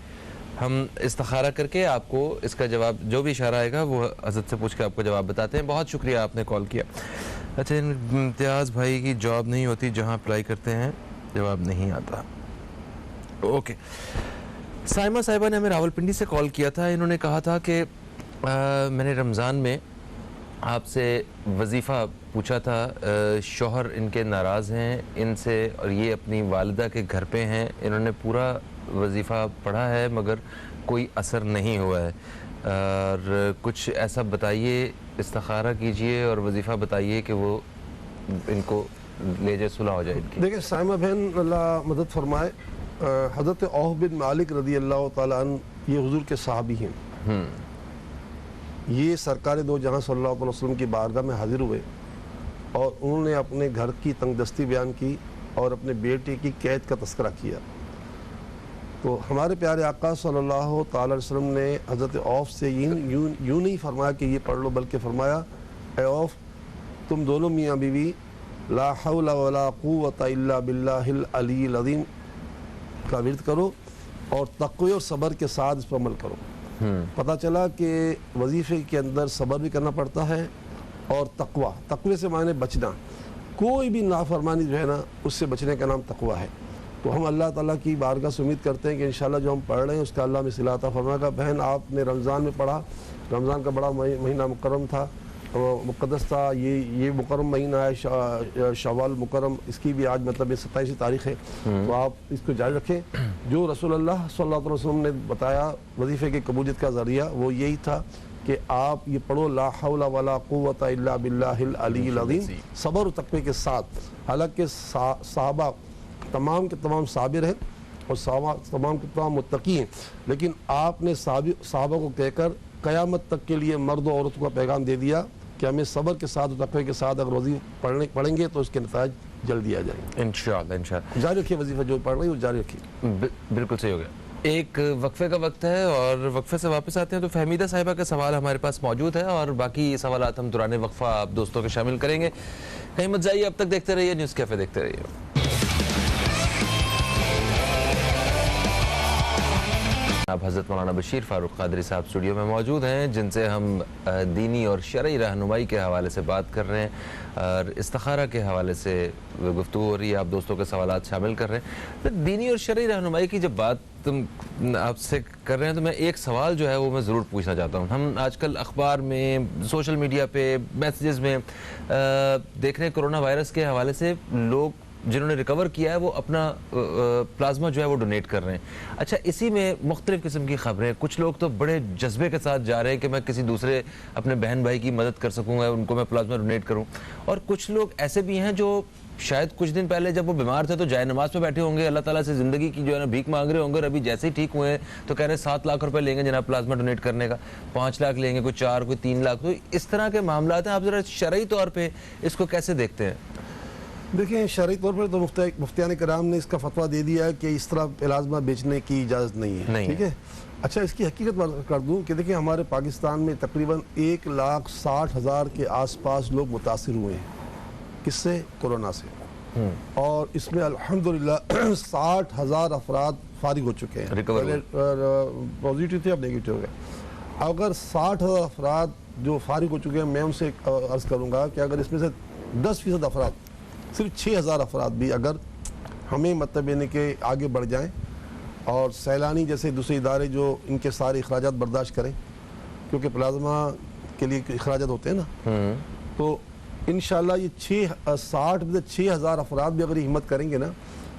ہم استخارہ کر کے آپ کو اس کا جواب جو بھی اشارہ آئے گا وہ حضرت سے پوچھ کے آپ کو جواب بتاتے ہیں. بہت شکریہ آپ نے کال کیا. اچھا، امتیاز بھائی کی جاب نہیں ہوتی، جہاں اپلائی کرتے ہیں جواب نہیں آتا. اوکے. سائمہ صاحبہ نے ہمیں راولپنڈی سے کال کیا تھا. انہوں نے کہا تھا کہ میں نے رمضان میں آپ سے وظیفہ پوچھا تھا، شوہر ان کے ناراض ہیں ان سے اور یہ اپنی والدہ کے گھر پہ ہیں. انہوں نے پورا وظیفہ پڑھا ہے مگر کوئی اثر نہیں ہوا ہے، اور کچھ ایسا بتائیے، استخارہ کیجئے اور وظیفہ بتائیے کہ وہ ان کو لے جائے، صلح ہو جائے ان کی. دیکھیں سائمہ بہن اللہ مدد فرمائے، حضرت عوف بن مالک رضی اللہ تعالیٰ عنہ یہ حضور کے صحابی ہیں. یہ سرکار دو جہاں صلی اللہ علیہ وسلم کی بارگاہ میں حاضر ہوئے اور انہوں نے اپنے گھر کی تنگ دستی بیان کی اور اپنے بیٹے کی قید کا تذکرہ کیا. تو ہمارے پیارے آقا صلی اللہ تعالی وسلم نے حضرت عوف سے یوں نہیں فرمایا کہ یہ پڑھ لو، بلکہ فرمایا اے عوف، تم دونوں میاں بیوی لا حول ولا قوت الا باللہ العلی العظیم کا ورد کرو اور تقوی اور صبر کے ساتھ اس پر عمل کرو. پتہ چلا کہ وظیفے کے اندر صبر بھی کرنا پڑتا ہے اور تقوی سے معنی بچنا. کوئی بھی نافرمانی جو ہے نا اس سے بچنے کا نام تقوی ہے. تو ہم اللہ تعالیٰ کی بارگاہ سے امید کرتے ہیں کہ انشاءاللہ جو ہم پڑھ رہے ہیں اس کا اللہ میں صلہ عطا فرمائے گا. بہن آپ نے رمضان میں پڑھا، رمضان کا بڑا مہینہ مکرم تھا، مقدس تھا. یہ مکرم مہینہ ہے شوال مکرم، اس کی بھی آج مطلب 27 تاریخ ہے. تو آپ اس کو جاری رکھیں. جو رسول اللہ صلی اللہ علیہ وسلم نے بتایا وظیفے کی قبولیت کا ذریعہ وہ یہی تھا کہ آپ یہ پڑھو لا حول ولا قوت الا باللہ العلی العظیم، صبر و تقوی کے ساتھ. حالانکہ صحابہ تمام کے تمام صابر ہیں اور تمام کے تمام متقی ہیں، لیکن آپ نے صحابہ کو کہہ کر قیامت تک کے لیے مرد و عورتوں کا پیغام دے دیا کہ ہمیں صبر کے ساتھ و تقوی کے ساتھ اگر وظیفہ پڑھیں گے تو اس کے نتائج جلدی آ جائیں گے. انشاءاللہ جاری رکھیے وظیفہ جو پڑھ رہی ہے وہ جاری رکھیے. بالکل صحیح ہو گیا. ایک وقفے کا وقت ہے اور وقفے سے واپس آتے ہیں تو فہمیدہ صاحبہ کا سوال ہمارے پاس موجود ہے اور باقی سوالات ہم دوران وقفہ آپ دوستوں کے شامل کریں گے. کہیں مت جائیے، اب تک دیکھتے رہیے نیوز کیفے، دیکھتے رہیے. اب حضرت مولانا بشیر فاروق قادری صاحب اسٹوڈیو میں موجود ہیں جن سے ہم دینی اور شرعی رہنمائی کے حوالے سے بات کر رہے ہیں اور استخارہ کے حوالے سے گفتگو ہو رہی ہے. آپ دوستوں کے سوالات شامل کر رہے ہیں. تو دینی اور شرعی رہنمائی کی جب بات آپ سے کر رہے ہیں تو میں ایک سوال جو ہے وہ میں ضرور پوچھنا چاہتا ہوں. ہم آج کل اخبار میں، سوشل میڈیا پہ، میسیجز میں دیکھ رہے ہیں کرونا وائرس کے حوالے سے لوگ جنہوں نے ریکور کیا ہے وہ اپنا پلازما جو ہے وہ ڈونیٹ کر رہے ہیں. اچھا، اسی میں مختلف قسم کی خبریں، کچھ لوگ تو بڑے جذبے کے ساتھ جا رہے ہیں کہ میں کسی دوسرے اپنے بہن بھائی کی مدد کر سکوں گا، ان کو میں پلازما ڈونیٹ کروں. اور کچھ لوگ ایسے بھی ہیں جو شاید کچھ دن پہلے جب وہ بیمار تھے تو جائے نماز پہ بیٹھے ہوں گے، اللہ تعالیٰ سے زندگی کی جو ہے نا بھیک مانگ رہے ہوں گے، اور ابھی جیسے ہی ٹھیک ہوئے ہیں تو کہہ رہے ہیں 7 لاکھ روپے لیں گے جناب پلازما ڈونیٹ کرنے کا، 5 لاکھ لیں گے، کوئی 4، کوئی 3 لاکھ. تو اس طرح کے معاملات ہیں. آپ ذرا شرعی طور پہ اس کو کیسے دیکھتے ہیں؟ دیکھیں شرعی طور پر تو مفتیان کرام نے اس کا فتویٰ دے دیا ہے کہ اس طرح پلازما بیچنے کی اجازت نہیں ہے. ٹھیک ہے. اچھا، اس کی حقیقت کر دوں کہ دیکھیں ہمارے پاکستان میں تقریباً 1,60,000 کے آس پاس لوگ متاثر ہوئے ہیں. کس سے؟ کورونا سے. اور اس میں الحمدللہ 60,000 افراد فارغ ہو چکے ہیں. پازیٹیو تھے اب نیگیٹو ہو گئے. اگر 60,000 افراد جو فارغ ہو چکے ہیں، میں ان سے عرض کروں گا کہ اگر اس میں سے 10% افراد، صرف 6,000 افراد بھی اگر ہمیں مطلب یعنی کہ آگے بڑھ جائیں اور سیلانی جیسے دوسرے ادارے جو ان کے سارے اخراجات برداشت کریں، کیونکہ پلازما کے لیے اخراجات ہوتے ہیں نا، تو انشاءاللہ یہ 6,000 افراد بھی اگر ہمت کریں گے نا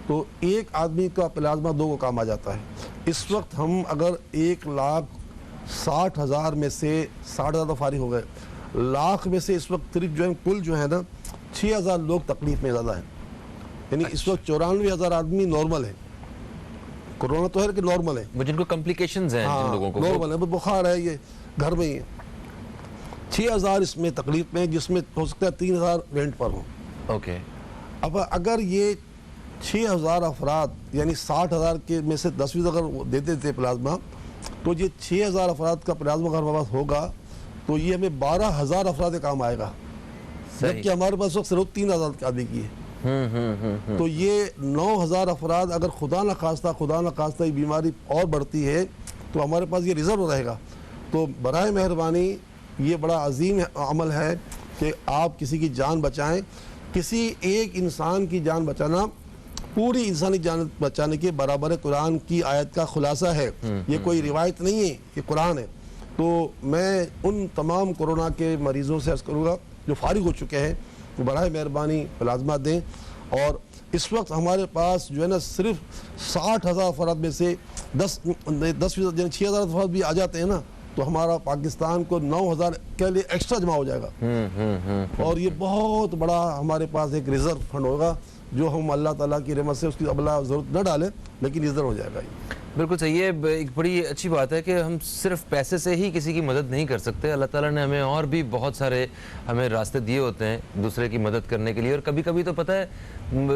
تو ایک آدمی کا پلازما 2 کو کام آ جاتا ہے. اس وقت ہم اگر 1,60,000 میں سے 60,000 فارغ ہو گئے، لاکھ میں سے اس وقت صرف جو ہے کل جو ہے نا 6,000 لوگ تکلیف میں زیادہ ہیں. یعنی اس وقت 94,000 آدمی نارمل ہیں. کورونا تو ہے کہ نارمل ہے، جن کو کمپلیکیشنز ہیں، جن لوگوں کو نارمل ہے، بخار ہے، یہ گھر میں ہی ہے. 6,000 اس میں تکلیف میں، جس میں ہو سکتا ہے 3,000 رینٹ پر ہوں. اوکے. اب اگر یہ 6,000 افراد یعنی 60,000 کے میں سے 10% اگر دیتے تھے پلازما، تو یہ 6,000 افراد کا پلازما اگر ہمارے پاس ہوگا تو یہ ہمیں 12,000 افراد کام آئے گا، جبکہ ہمارے پاس وقت صرف 3,000 آدمی کی ہے۔ تو یہ 9,000 افراد اگر خدا نخواستہ یہ بیماری اور بڑھتی ہے تو ہمارے پاس یہ ریزرو رہے گا۔ تو برائے مہربانی یہ بڑا عظیم عمل ہے کہ آپ کسی کی جان بچائیں۔ کسی ایک انسان کی جان بچانا پوری انسانی جان بچانے کے برابر قرآن کی آیت کا خلاصہ ہے، یہ کوئی روایت نہیں ہے، یہ قرآن ہے۔ تو میں ان تمام کورونا کے مریضوں سے عرض کروں گا جو فارغ ہو چکے ہیں وہ برائے مہربانی پلازما دیں۔ اور اس وقت ہمارے پاس جو ہے نا صرف 60,000 افراد میں سے 10% یعنی 6,000 افراد بھی آ جاتے ہیں نا تو ہمارا پاکستان کو 9,000 کے لیے ایکسٹرا جمع ہو جائے گا، اور یہ بہت بڑا ہمارے پاس ایک ریزرو فنڈ ہوگا جو ہم اللہ تعالیٰ کی رحمت سے اس کی ابلا ضرورت نہ ڈالیں لیکن ریزرو ہو جائے گا۔ بالکل صحیح ہے، ایک بڑی اچھی بات ہے کہ ہم صرف پیسے سے ہی کسی کی مدد نہیں کر سکتے، اللہ تعالیٰ نے ہمیں اور بھی بہت سارے ہمیں راستے دیے ہوتے ہیں دوسرے کی مدد کرنے کے لیے۔ اور کبھی کبھی تو پتہ ہے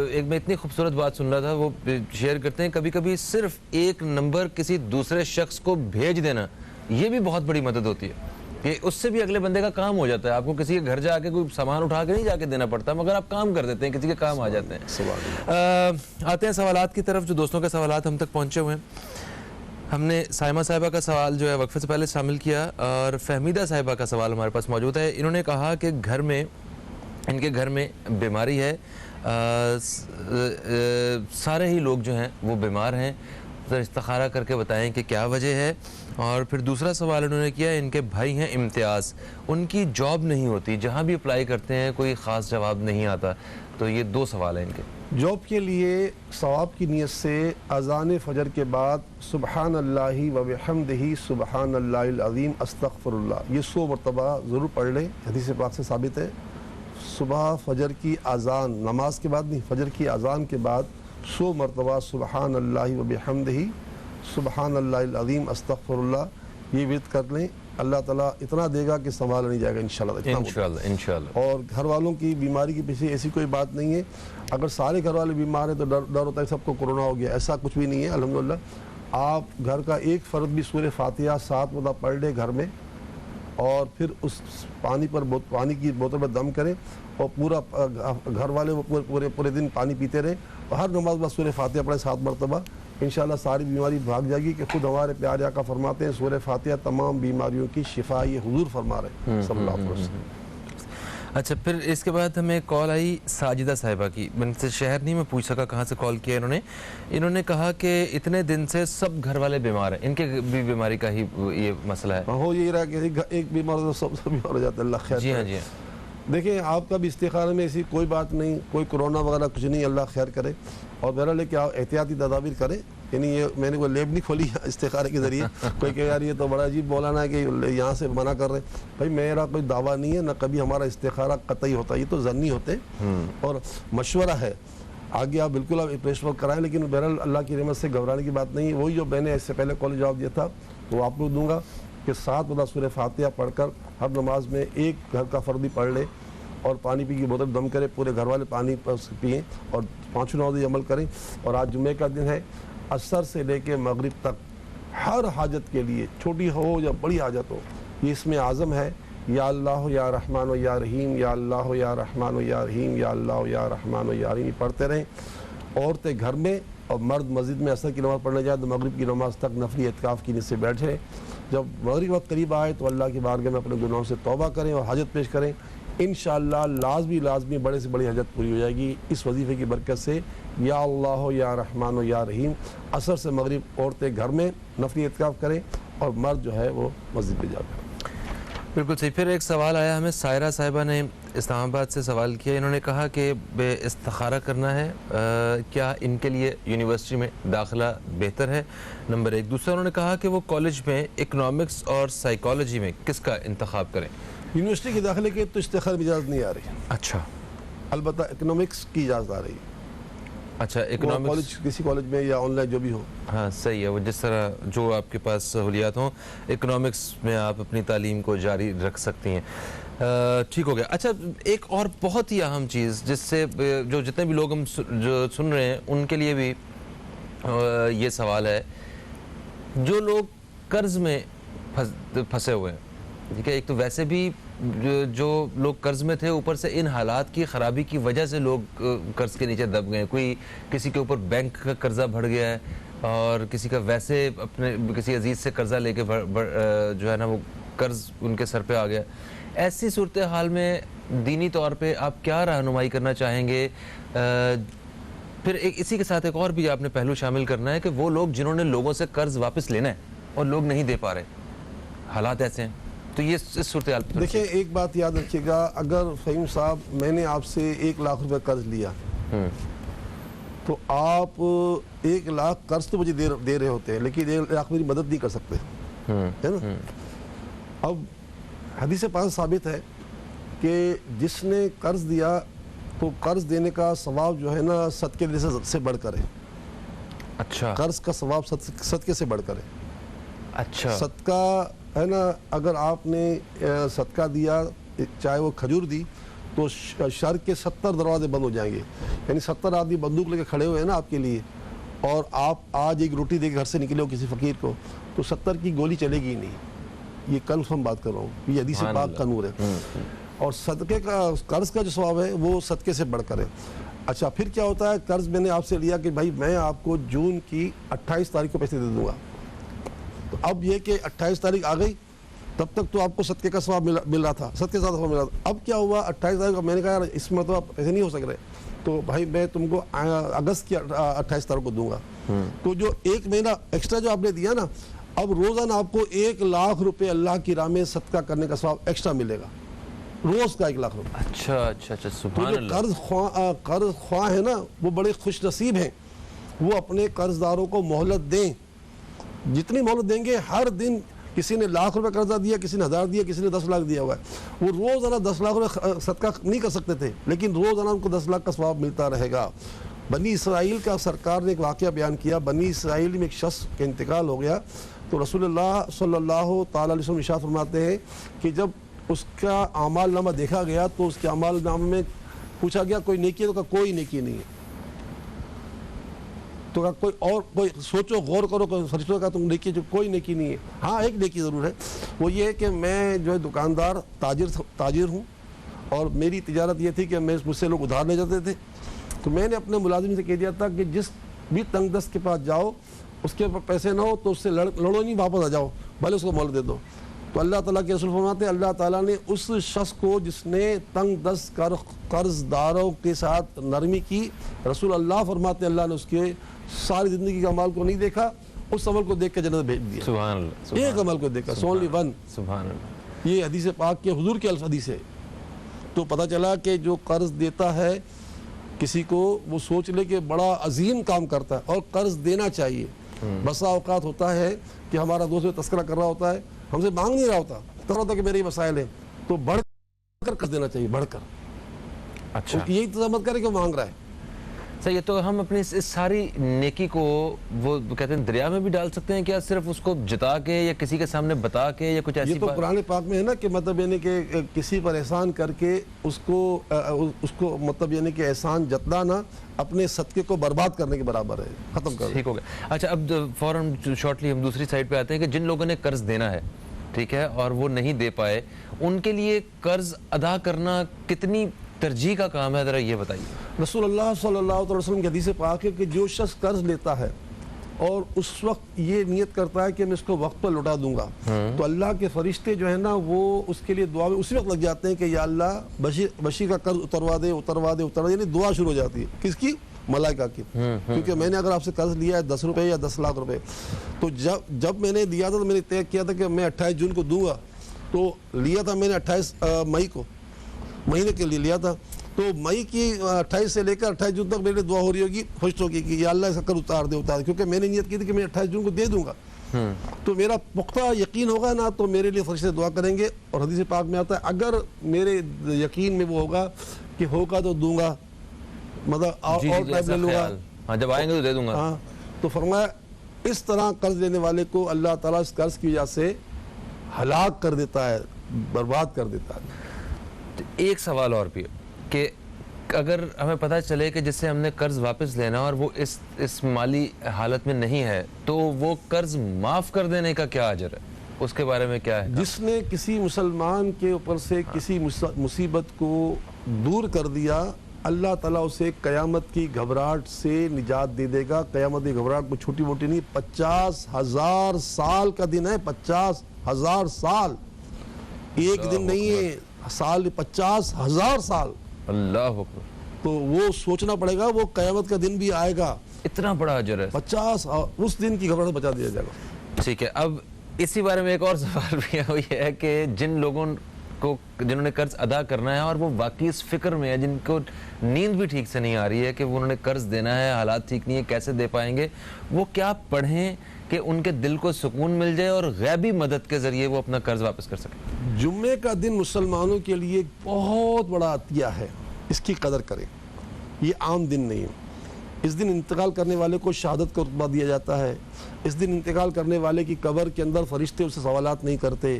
ایک میں اتنی خوبصورت بات سن رہا تھا وہ شیئر کرتے ہیں، کبھی کبھی صرف ایک نمبر کسی دوسرے شخص کو بھیج دینا یہ بھی بہت بڑی مدد ہوتی ہے کہ اس سے بھی اگلے بندے کا کام ہو جاتا ہے۔ آپ کو کسی کے گھر جا کے کوئی سامان اٹھا کے نہیں جا کے دینا پڑتا مگر آپ کام کر دیتے ہیں، کسی کے کام آ جاتے ہیں۔ آتے ہیں سوالات کی طرف، جو دوستوں کے سوالات ہم تک پہنچے ہوئے ہیں۔ ہم نے سائمہ صاحبہ کا سوال جو ہے وقفے سے پہلے شامل کیا، اور فہمیدہ صاحبہ کا سوال ہمارے پاس موجود ہے۔ انہوں نے کہا کہ ان کے گھر میں بیماری ہے، سارے ہی لوگ جو ہیں وہ بیمار ہیں، ذرا استخارہ کر کے بتائیں کہ کیا وجہ ہے۔ اور پھر دوسرا سوال انہوں نے کیا، ان کے بھائی ہیں امتیاز، ان کی جاب نہیں ہوتی، جہاں بھی اپلائی کرتے ہیں کوئی خاص جواب نہیں آتا۔ تو یہ دو سوال ہیں ان کے۔ جاب کے لیے ثواب کی نیت سے اذان فجر کے بعد سبحان اللہ و بحمدہ سبحان اللہ العظیم استغفر اللہ یہ 100 مرتبہ ضرور پڑھ لیں، حدیث پاک سے ثابت ہے۔ صبح فجر کی اذان، نماز کے بعد نہیں، فجر کی اذان کے بعد 100 مرتبہ سبحان اللہ و بحمدہ سبحان اللہ العظیم استغفر اللہ یہ ورد کر لیں، اللہ تعالیٰ اتنا دے گا کہ سنبھالا نہیں جائے گا انشاءاللہ۔ انشاءاللہ۔ اور گھر والوں کی بیماری کے پیچھے ایسی کوئی بات نہیں ہے، اگر سارے گھر والے بیمار ہیں تو ڈر ہوتا ہے سب کو کورونا ہو گیا، ایسا کچھ بھی نہیں ہے الحمدللہ۔ آپ گھر کا ایک فرد بھی سورہ فاتحہ 7 مرتبہ پڑھ لے گھر میں، اور پھر اس پانی کی بوتل پر دم کریں، اور پورا گھر والے وہ پورے دن پانی پیتے رہیں، اور ہر نماز بعد سورہ فاتحہ پڑھیں 7 مرتبہ، انشاءاللہ ساری بیماری بھاگ جائے گی، کہ خود ہمارے پیارے آقا فرماتے ہیں سورہ فاتحہ تمام بیماریوں کی شفا، یہ حضور فرما رہے ہیں صلی اللہ علیہ وسلم۔ اچھا، پھر اس کے بعد ہمیں کال آئی ساجدہ صاحبہ کی، میں سے شہر نہیں میں پوچھ سکا کہاں سے کال کیا انہوں نے کہا کہ اتنے دن سے سب گھر والے بیمار ہیں، ان کے بھی بیماری کا ہی یہ مسئلہ ہے۔ ہو یہ رہا کہ ایک بیمار تو سب بیمار ہو جاتا ہے، اللہ خیر۔ جی ہاں جی۔ دیکھیں آپ کا بھی استخارے میں ایسی کوئی بات نہیں، کوئی کورونا وغیرہ کچھ نہیں، اللہ خیر کرے، اور بہرحال ہے کہ آپ احتیاطی تدابیر کریں۔ یعنی یہ میں نے کوئی لیب نہیں کھولی استخارے کے ذریعے، کوئی کہ یار یہ تو بڑا عجیب مولانا ہے کہ یہاں سے منع کر رہے ہیں، بھائی میرا کوئی دعویٰ نہیں ہے، نہ کبھی ہمارا استخارہ قطعی ہوتا ہے، یہ تو ظنی ہوتے ہیں اور مشورہ ہے، آگے آپ بالکل آپ پریش ورک کرائیں، لیکن بہرحال اللہ کی رحمت سے گھبرانے کی بات نہیں ہے۔ وہی جو میں نے اس سے پہلے کال جواب دیا تھا وہ آپ کو دوں گا کہ 7 مرتبہ سورہ فاتحہ پڑھ کر ہر نماز میں ایک گھر کا فرد بھی پڑھ لے، اور پانی پی کی بوتل دم کرے، پورے گھر والے پانی پئیں، اور 5 نمازیں عمل کریں۔ اور آج جمعے کا دن ہے، عصر سے لے کے مغرب تک ہر حاجت کے لیے، چھوٹی ہو یا بڑی حاجت ہو، یہ اس میں اعظم ہے، یا اللہ یا رحمان و یا رحیم، یا اللہ یا رحمان و یا رحیم، یا اللہ یا رحمان و یا رحیم پڑھتے رہیں۔ عورتیں گھر میں اور مرد مسجد میں عصر کی نماز پڑھنے جائے تو مغرب کی نماز تک نفلی اعتکاف کی نیت سے بیٹھیں۔ جب مغرب وقت قریب آئے تو اللہ کی بارگاہ میں اپنے گناہوں سے توبہ کریں اور حاجت پیش کریں، انشاءاللہ لازمی بڑے سے بڑی حاجت پوری ہو جائے گی اس وظیفے کی برکت سے۔ یا اللہ یا رحمان و یا رحیم، عصر سے مغرب عورتیں گھر میں نفلی اعتکاف کریں اور مرد جو ہے وہ مسجد پہ جا کر۔ بالکل صحیح۔ پھر ایک سوال آیا ہمیں، سائرہ صاحبہ نے اسلام آباد سے سوال کیا، انہوں نے کہا کہ استخارہ کرنا ہے، کیا ان کے لیے یونیورسٹی میں داخلہ بہتر ہے؟ نمبر 1۔ دوسرا انہوں نے کہا کہ وہ کالج میں اکنامکس اور سائیکالوجی میں کس کا انتخاب کریں؟ یونیورسٹی کے داخلے کے تو استخارے میں اجازت نہیں آ رہی، اچھا، البتہ اکنامکس کی اجازت آ رہی ہے، اچھا کالج اکنامکس، کسی کالج میں یا آن لائن جو بھی ہو. ہاں صحیح ہے، وہ جس طرح جو آپ کے پاس سہولیات ہوں اکنامکس میں آپ اپنی تعلیم کو جاری رکھ سکتی ہیں. ٹھیک ہو گیا. اچھا ایک اور بہت ہی اہم چیز جس سے جو جتنے بھی لوگ ہم جو سن رہے ہیں ان کے لیے بھی یہ سوال ہے، جو لوگ قرض میں پھنسے ہوئے ہیں، ٹھیک ہے، ایک تو ویسے بھی جو لوگ قرض میں تھے، اوپر سے ان حالات کی خرابی کی وجہ سے لوگ قرض کے نیچے دب گئے. کوئی کسی کے اوپر بینک کا قرضہ بڑھ گیا ہے اور کسی کا ویسے اپنے کسی عزیز سے قرضہ لے کے جو ہے نا وہ قرض ان کے سر پہ آ گیا. ایسی صورتحال میں دینی طور پہ آپ کیا رہنمائی کرنا چاہیں گے؟ پھر اسی کے ساتھ ایک اور بھی آپ نے پہلو شامل کرنا ہے کہ وہ لوگ جنہوں نے لوگوں سے قرض واپس لینا ہے اور لوگ نہیں دے پا رہے، حالات ایسے ہیں، تو یہ اس صورتحال پہ دیکھیں ایک بات یاد رکھیے گا، اگر فہیم صاحب میں نے آپ سے 1 لاکھ روپے قرض لیا تو آپ 1 لاکھ قرض تو مجھے دے رہے ہوتے ہیں، لیکن 1 لاکھ میری مدد نہیں کر سکتے، ہے نا. اب حدیث پاک ثابت ہے کہ جس نے قرض دیا تو قرض دینے کا ثواب جو ہے نا صدقے سے بڑھ کر ہے. اچھا قرض کا ثواب صدقے سے بڑھ کر ہے. اچھا صدقہ ہے نا، اگر آپ نے صدقہ دیا چاہے وہ کھجور دی تو شر کے 70 دروازے بند ہو جائیں گے. یعنی 70 آدمی بندوق لے کے کھڑے ہوئے ہیں نا آپ کے لیے، اور آپ آج ایک روٹی دے کے گھر سے نکلے ہو کسی فقیر کو تو 70 کی گولی چلے گی ہی نہیں. یہ کنفرم بات کر رہا ہوں، یہ حدیث پاک کا نور ہے. اور صدقے کا قرض کا جو ثواب ہے وہ صدقے سے بڑھ کر ہے. اچھا پھر کیا ہوتا ہے، قرض میں نے آپ سے لیا کہ بھائی میں آپ کو جون کی 28 تاریخ کو پیسے دے دوں گا، تو اب یہ کہ 28 تاریخ آ گئی، تب تک تو آپ کو صدقے کا ثواب مل رہا تھا، صدقے کا ثواب مل رہا تھا. اب کیا ہوا 28 تاریخ کو میں نے کہا یار اس میں تو آپ پیسے نہیں ہو سک رہے، تو بھائی میں تم کو اگست کی 28 تاریخ کو دوں گا. تو جو 1 مہینہ ایکسٹرا جو آپ نے دیا نا، اب روزانہ آپ کو 1 لاکھ روپے اللہ کی راہ میں صدقہ کرنے کا ثواب ایکسٹرا ملے گا، روز کا 1 لاکھ روپے. اچھا اچھا اچھا تو سبحان جو اللہ. قرض خواہ ہے نا وہ بڑے خوش نصیب ہیں، وہ اپنے قرض داروں کو مہلت دیں. جتنی مہلت دیں گے، ہر دن کسی نے 1 لاکھ روپے قرضہ دیا، کسی نے 1000 دیا، کسی نے 10 لاکھ دیا ہوا ہے، وہ روزانہ 10 لاکھ روپے صدقہ نہیں کر سکتے تھے، لیکن روزانہ ان کو 10 لاکھ کا ثواب ملتا رہے گا. بنی اسرائیل کا سرکار نے ایک واقعہ بیان کیا. بنی اسرائیل میں ایک شخص کا انتقال ہو گیا تو رسول اللہ صلی اللہ تعالی علیہ وسلم ارشاد فرماتے ہیں کہ جب اس کا اعمال نامہ دیکھا گیا تو اس کے اعمال نامے میں پوچھا گیا کوئی نیکی ہے، تو کہا کوئی نیکی نہیں ہے. تو کہا کوئی سوچو غور کرو، کوئی فرشتوں کا تم نیکی، جو کوئی نیکی نہیں ہے. ہاں ایک نیکی ضرور ہے، وہ یہ ہے کہ میں جو ہے دکاندار تاجر ہوں، اور میری تجارت یہ تھی کہ مجھ سے لوگ ادھار لے جاتے تھے. تو میں نے اپنے ملازم سے کہہ دیا تھا کہ جس بھی تنگ دست کے پاس جاؤ اس کے پاس پیسے نہ ہو تو اس سے لڑو نہیں، واپس آ جاؤ، بھلے اس کو مول دے دو. تو اللہ تعالیٰ کے رسول فرماتے ہیں اللہ تعالیٰ نے اس شخص کو جس نے تنگ دست قرض داروں کے ساتھ نرمی کی، رسول اللہ فرماتے ہیں اللہ نے اس کے ساری زندگی کے عمل کو نہیں دیکھا، اس عمل کو دیکھ کے جنت بھیج دیا. سبحان اللہ. ایک عمل کو دیکھا، only one. سبحان اللہ. یہ حدیث پاک کے حضور کے حدیث ہے. تو پتہ چلا کہ جو قرض دیتا ہے کسی کو، وہ سوچ لے کہ بڑا عظیم کام کرتا ہے، اور قرض دینا چاہیے. بسا اوقات ہوتا ہے کہ ہمارا دوست تذکرہ کر رہا ہوتا ہے، ہم سے مانگ نہیں رہا ہوتا، کہہ رہا ہوتا کہ میرے یہ مسائل ہیں، تو بڑھ کر قرض دینا چاہیے، بڑھ کر. اچھا یہی انتظامت کرے کہ وہ مانگ رہا ہے. صحیح ہے. تو ہم اپنی اس ساری نیکی کو وہ کہتے ہیں دریا میں بھی ڈال سکتے ہیں کیا، صرف اس کو جتا کے یا کسی کے سامنے بتا کے یا کچھ ایسی یہ تو قرآن پاک میں ہے نا کہ مطلب یعنی کہ کسی پر احسان کر کے اس کو مطلب یعنی کہ احسان جتلانا اپنے صدقے کو برباد کرنے کے برابر ہے. ختم کر. ٹھیک ہو گیا. اچھا اب فوراً شارٹلی ہم دوسری سائڈ پہ آتے ہیں کہ جن لوگوں نے قرض دینا ہے، ٹھیک ہے، اور وہ نہیں دے پائے، ان کے لیے قرض ادا کرنا کتنی ترجیح کا کام ہے، ذرا یہ بتائیے. رسول اللہ صلی اللہ علیہ وسلم کی حدیث پاک ہے کہ جو شخص قرض لیتا ہے اور اس وقت یہ نیت کرتا ہے کہ میں اس کو وقت پر لوٹا دوں گا، تو اللہ کے فرشتے جو ہے نا وہ اس کے لیے دعا میں اسی وقت لگ جاتے ہیں کہ یا اللہ بشیر کا قرض اتروا دے، یعنی دعا شروع ہو جاتی ہے. کس کی؟ ملائکہ کی. کیونکہ میں نے اگر آپ سے قرض لیا ہے 10 روپے یا 10 لاکھ روپے، تو جب میں نے دیا تھا تو میں نے طے کیا تھا کہ میں 28 جون کو دوں گا. تو لیا تھا میں نے 28 مئی کو، مہینے کے لیے لیا تھا. تو مئی کی 28 سے لے کر 28 جون تک میرے دعا ہو رہی ہوگی فرشتوں کی کہ یا اللہ اس کا قرض اتار دے، کیونکہ میں نے نیت کی تھی کہ میں 28 جون کو دے دوں گا. تو میرا پختہ یقین ہوگا نا تو میرے لیے فرشتے دعا کریں گے. اور حدیث پاک میں آتا ہے اگر میرے یقین میں وہ ہوگا کہ ہوگا تو دوں گا، مطلب اور ٹائپ لے لوں گا. ہاں جب آئیں گے تو دے دوں گا. ہاں تو فرمایا اس طرح قرض لینے والے کو اللہ تعالیٰ اس قرض کی وجہ سے ہلاک کر دیتا ہے, برباد کر دیتا ہے. ایک سوال اور بھی کہ اگر ہمیں پتہ چلے کہ جس سے ہم نے قرض واپس لینا اور وہ اس مالی حالت میں نہیں ہے, تو وہ قرض معاف کر دینے کا کیا اجر ہے, اس کے بارے میں کیا ہے؟ جس نے کسی مسلمان کے اوپر سے کسی مصیبت کو دور کر دیا, اللہ تعالیٰ اسے قیامت کی گھبراہٹ سے نجات دے دے گا. قیامت کی گھبراہٹ کو چھوٹی موٹی نہیں, 50,000 سال کا دن ہے. 50,000 سال, ایک دن نہیں ہے, سال 50,000 سال. اللہ اکبر. تو وہ سوچنا پڑے گا, وہ قیامت کا دن بھی آئے گا, اتنا بڑا اجر ہے. 50 اس دن کی گھبراہٹ بچا دیا جائے گا. ٹھیک ہے. اب اسی بارے میں ایک اور سوال بھی ہے, وہ یہ ہے کہ جن لوگوں کو جنہوں نے قرض ادا کرنا ہے اور وہ واقعی اس فکر میں ہے, جن کو نیند بھی ٹھیک سے نہیں آ رہی ہے کہ وہ انہوں نے قرض دینا ہے, حالات ٹھیک نہیں ہے, کیسے دے پائیں گے, وہ کیا پڑھیں کہ ان کے دل کو سکون مل جائے اور غیبی مدد کے ذریعے وہ اپنا قرض واپس کر سکیں؟ جمعے کا دن مسلمانوں کے لیے بہت بڑا عطیہ ہے, اس کی قدر کریں. یہ عام دن نہیں ہے. اس دن انتقال کرنے والے کو شہادت کا رتبہ دیا جاتا ہے. اس دن انتقال کرنے والے کی قبر کے اندر فرشتے اسے سوالات نہیں کرتے.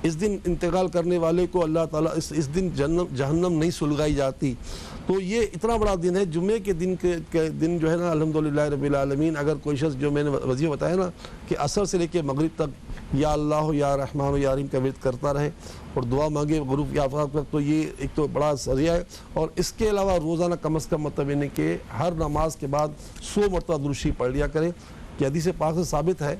اس دن انتقال کرنے والے کو اللہ تعالیٰ اس دن جہنم نہیں سلگائی جاتی. تو یہ اتنا بڑا دن ہے. جمعے کے دن جو ہے نا, الحمدللہ رب العالمین, اگر کوئی شخص جو میں نے وظیفہ بتایا نا کہ عصر سے لے کے مغرب تک یا اللہ یا رحمان یا رحیم کا ورد کرتا رہے اور دعا مانگے غروب کے آفتاب تک, تو یہ ایک تو بڑا ذریعہ ہے. اور اس کے علاوہ روزانہ کم از کم مطلب یہ کہ ہر نماز کے بعد 100 مرتبہ درود شریف پڑھ لیا کریں. کہ حدیث پاک سے ثابت ہے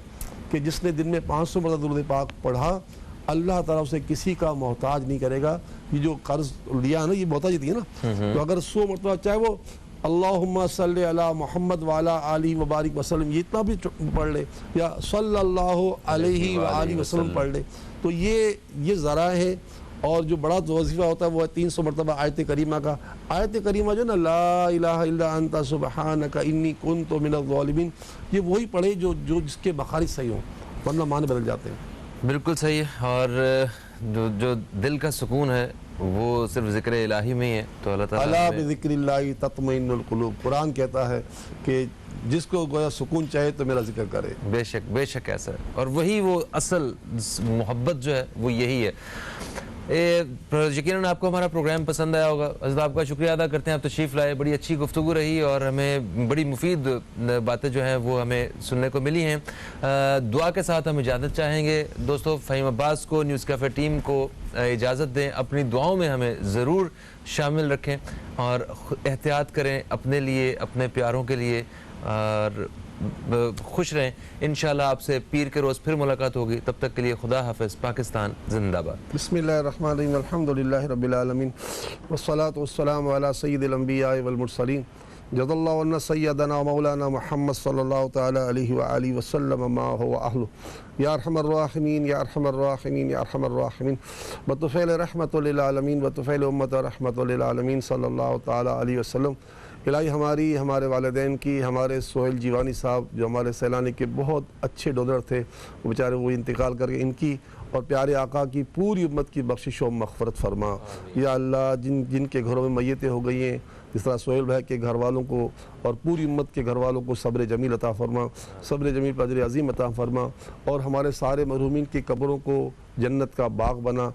کہ جس نے دن میں 500 مرتبہ درود پاک پڑھا, اللہ تعالیٰ اسے کسی کا محتاج نہیں کرے گا. یہ جو قرض لیا ہے نا, یہ محتاج تھی نا, تو اگر 100 مرتبہ چاہے وہ اللہم صلی علی محمد وعلی آلہ وبارک وسلم یہ اتنا بھی پڑھ لے, یا صلی اللہ علیہ وآلہ وسلم پڑھ لے, تو یہ ذرائع ہے. اور جو بڑا وظیفہ ہوتا ہے وہ ہے 300 مرتبہ آیت کریمہ کا. آیت کریمہ جو نا, لا الہ الا انت سبحانک انی کنت من الظالمین, یہ وہی پڑھے جو جس کے مخارج صحیح ہوں, ورنہ معنی بدل جاتے ہیں. بالکل صحیح ہے. اور جو دل کا سکون ہے وہ صرف ذکر الہی میں ہی ہے. تو اللہ تعالیٰ الا بذکر اللہ تطمئن القلوب, قرآن کہتا ہے کہ جس کو گویا سکون چاہے تو میرا ذکر کرے. بے شک ایسا ہے. اور وہی وہ اصل محبت جو ہے وہ یہی ہے. یقیناً آپ کو ہمارا پروگرام پسند آیا ہوگا. حضرت آپ کا شکریہ ادا کرتے ہیں, آپ تشریف لائے, بڑی اچھی گفتگو رہی اور ہمیں بڑی مفید باتیں جو ہیں وہ ہمیں سننے کو ملی ہیں. دعا کے ساتھ ہم اجازت چاہیں گے. دوستو, فہیم عباس کو, نیوز کیفے ٹیم کو اجازت دیں. اپنی دعاؤں میں ہمیں ضرور شامل رکھیں اور احتیاط کریں اپنے لیے, اپنے پیاروں کے لیے, اور خوش رہیں. انشاءاللہ آپ سے پیر کے روز پھر ملاقات ہوگی. تب تک کے لیے خدا حافظ. پاکستان زندہ باد. بسم اللہ الرحمن الرحیم. الحمدللہ رب العالمین والصلاة والسلام علی سید الانبیاء والمرسلین. جزا اللہ عنا سیدنا مولانا محمد صلی اللہ تعالی علیہ وآلہ وسلم ما هو اہلہ. یا ارحم الراحمین یا ارحم الراحمین یا ارحم الراحمین. بطفیل رحمت للعالمین بطفیل امت رحمت للعالمین صلی اللہ تعالی علیہ وسلم. الہی ہمارے والدین کی, ہمارے سہیل جیوانی صاحب جو ہمارے سیلانی کے بہت اچھے ڈونر تھے, وہ بیچارے وہ انتقال کر کے, ان کی اور پیارے آقا کی پوری امت کی بخشش و مغفرت فرما. یا اللہ, جن کے گھروں میں میتیں ہو گئی ہیں, جس طرح سہیل بھائی کے گھر والوں کو اور پوری امت کے گھر والوں کو صبر جمیل عطا فرما, صبر جمیل پر اجر عظیم عطا فرما, اور ہمارے سارے مرحومین کی قبروں کو جنت کا باغ بنا.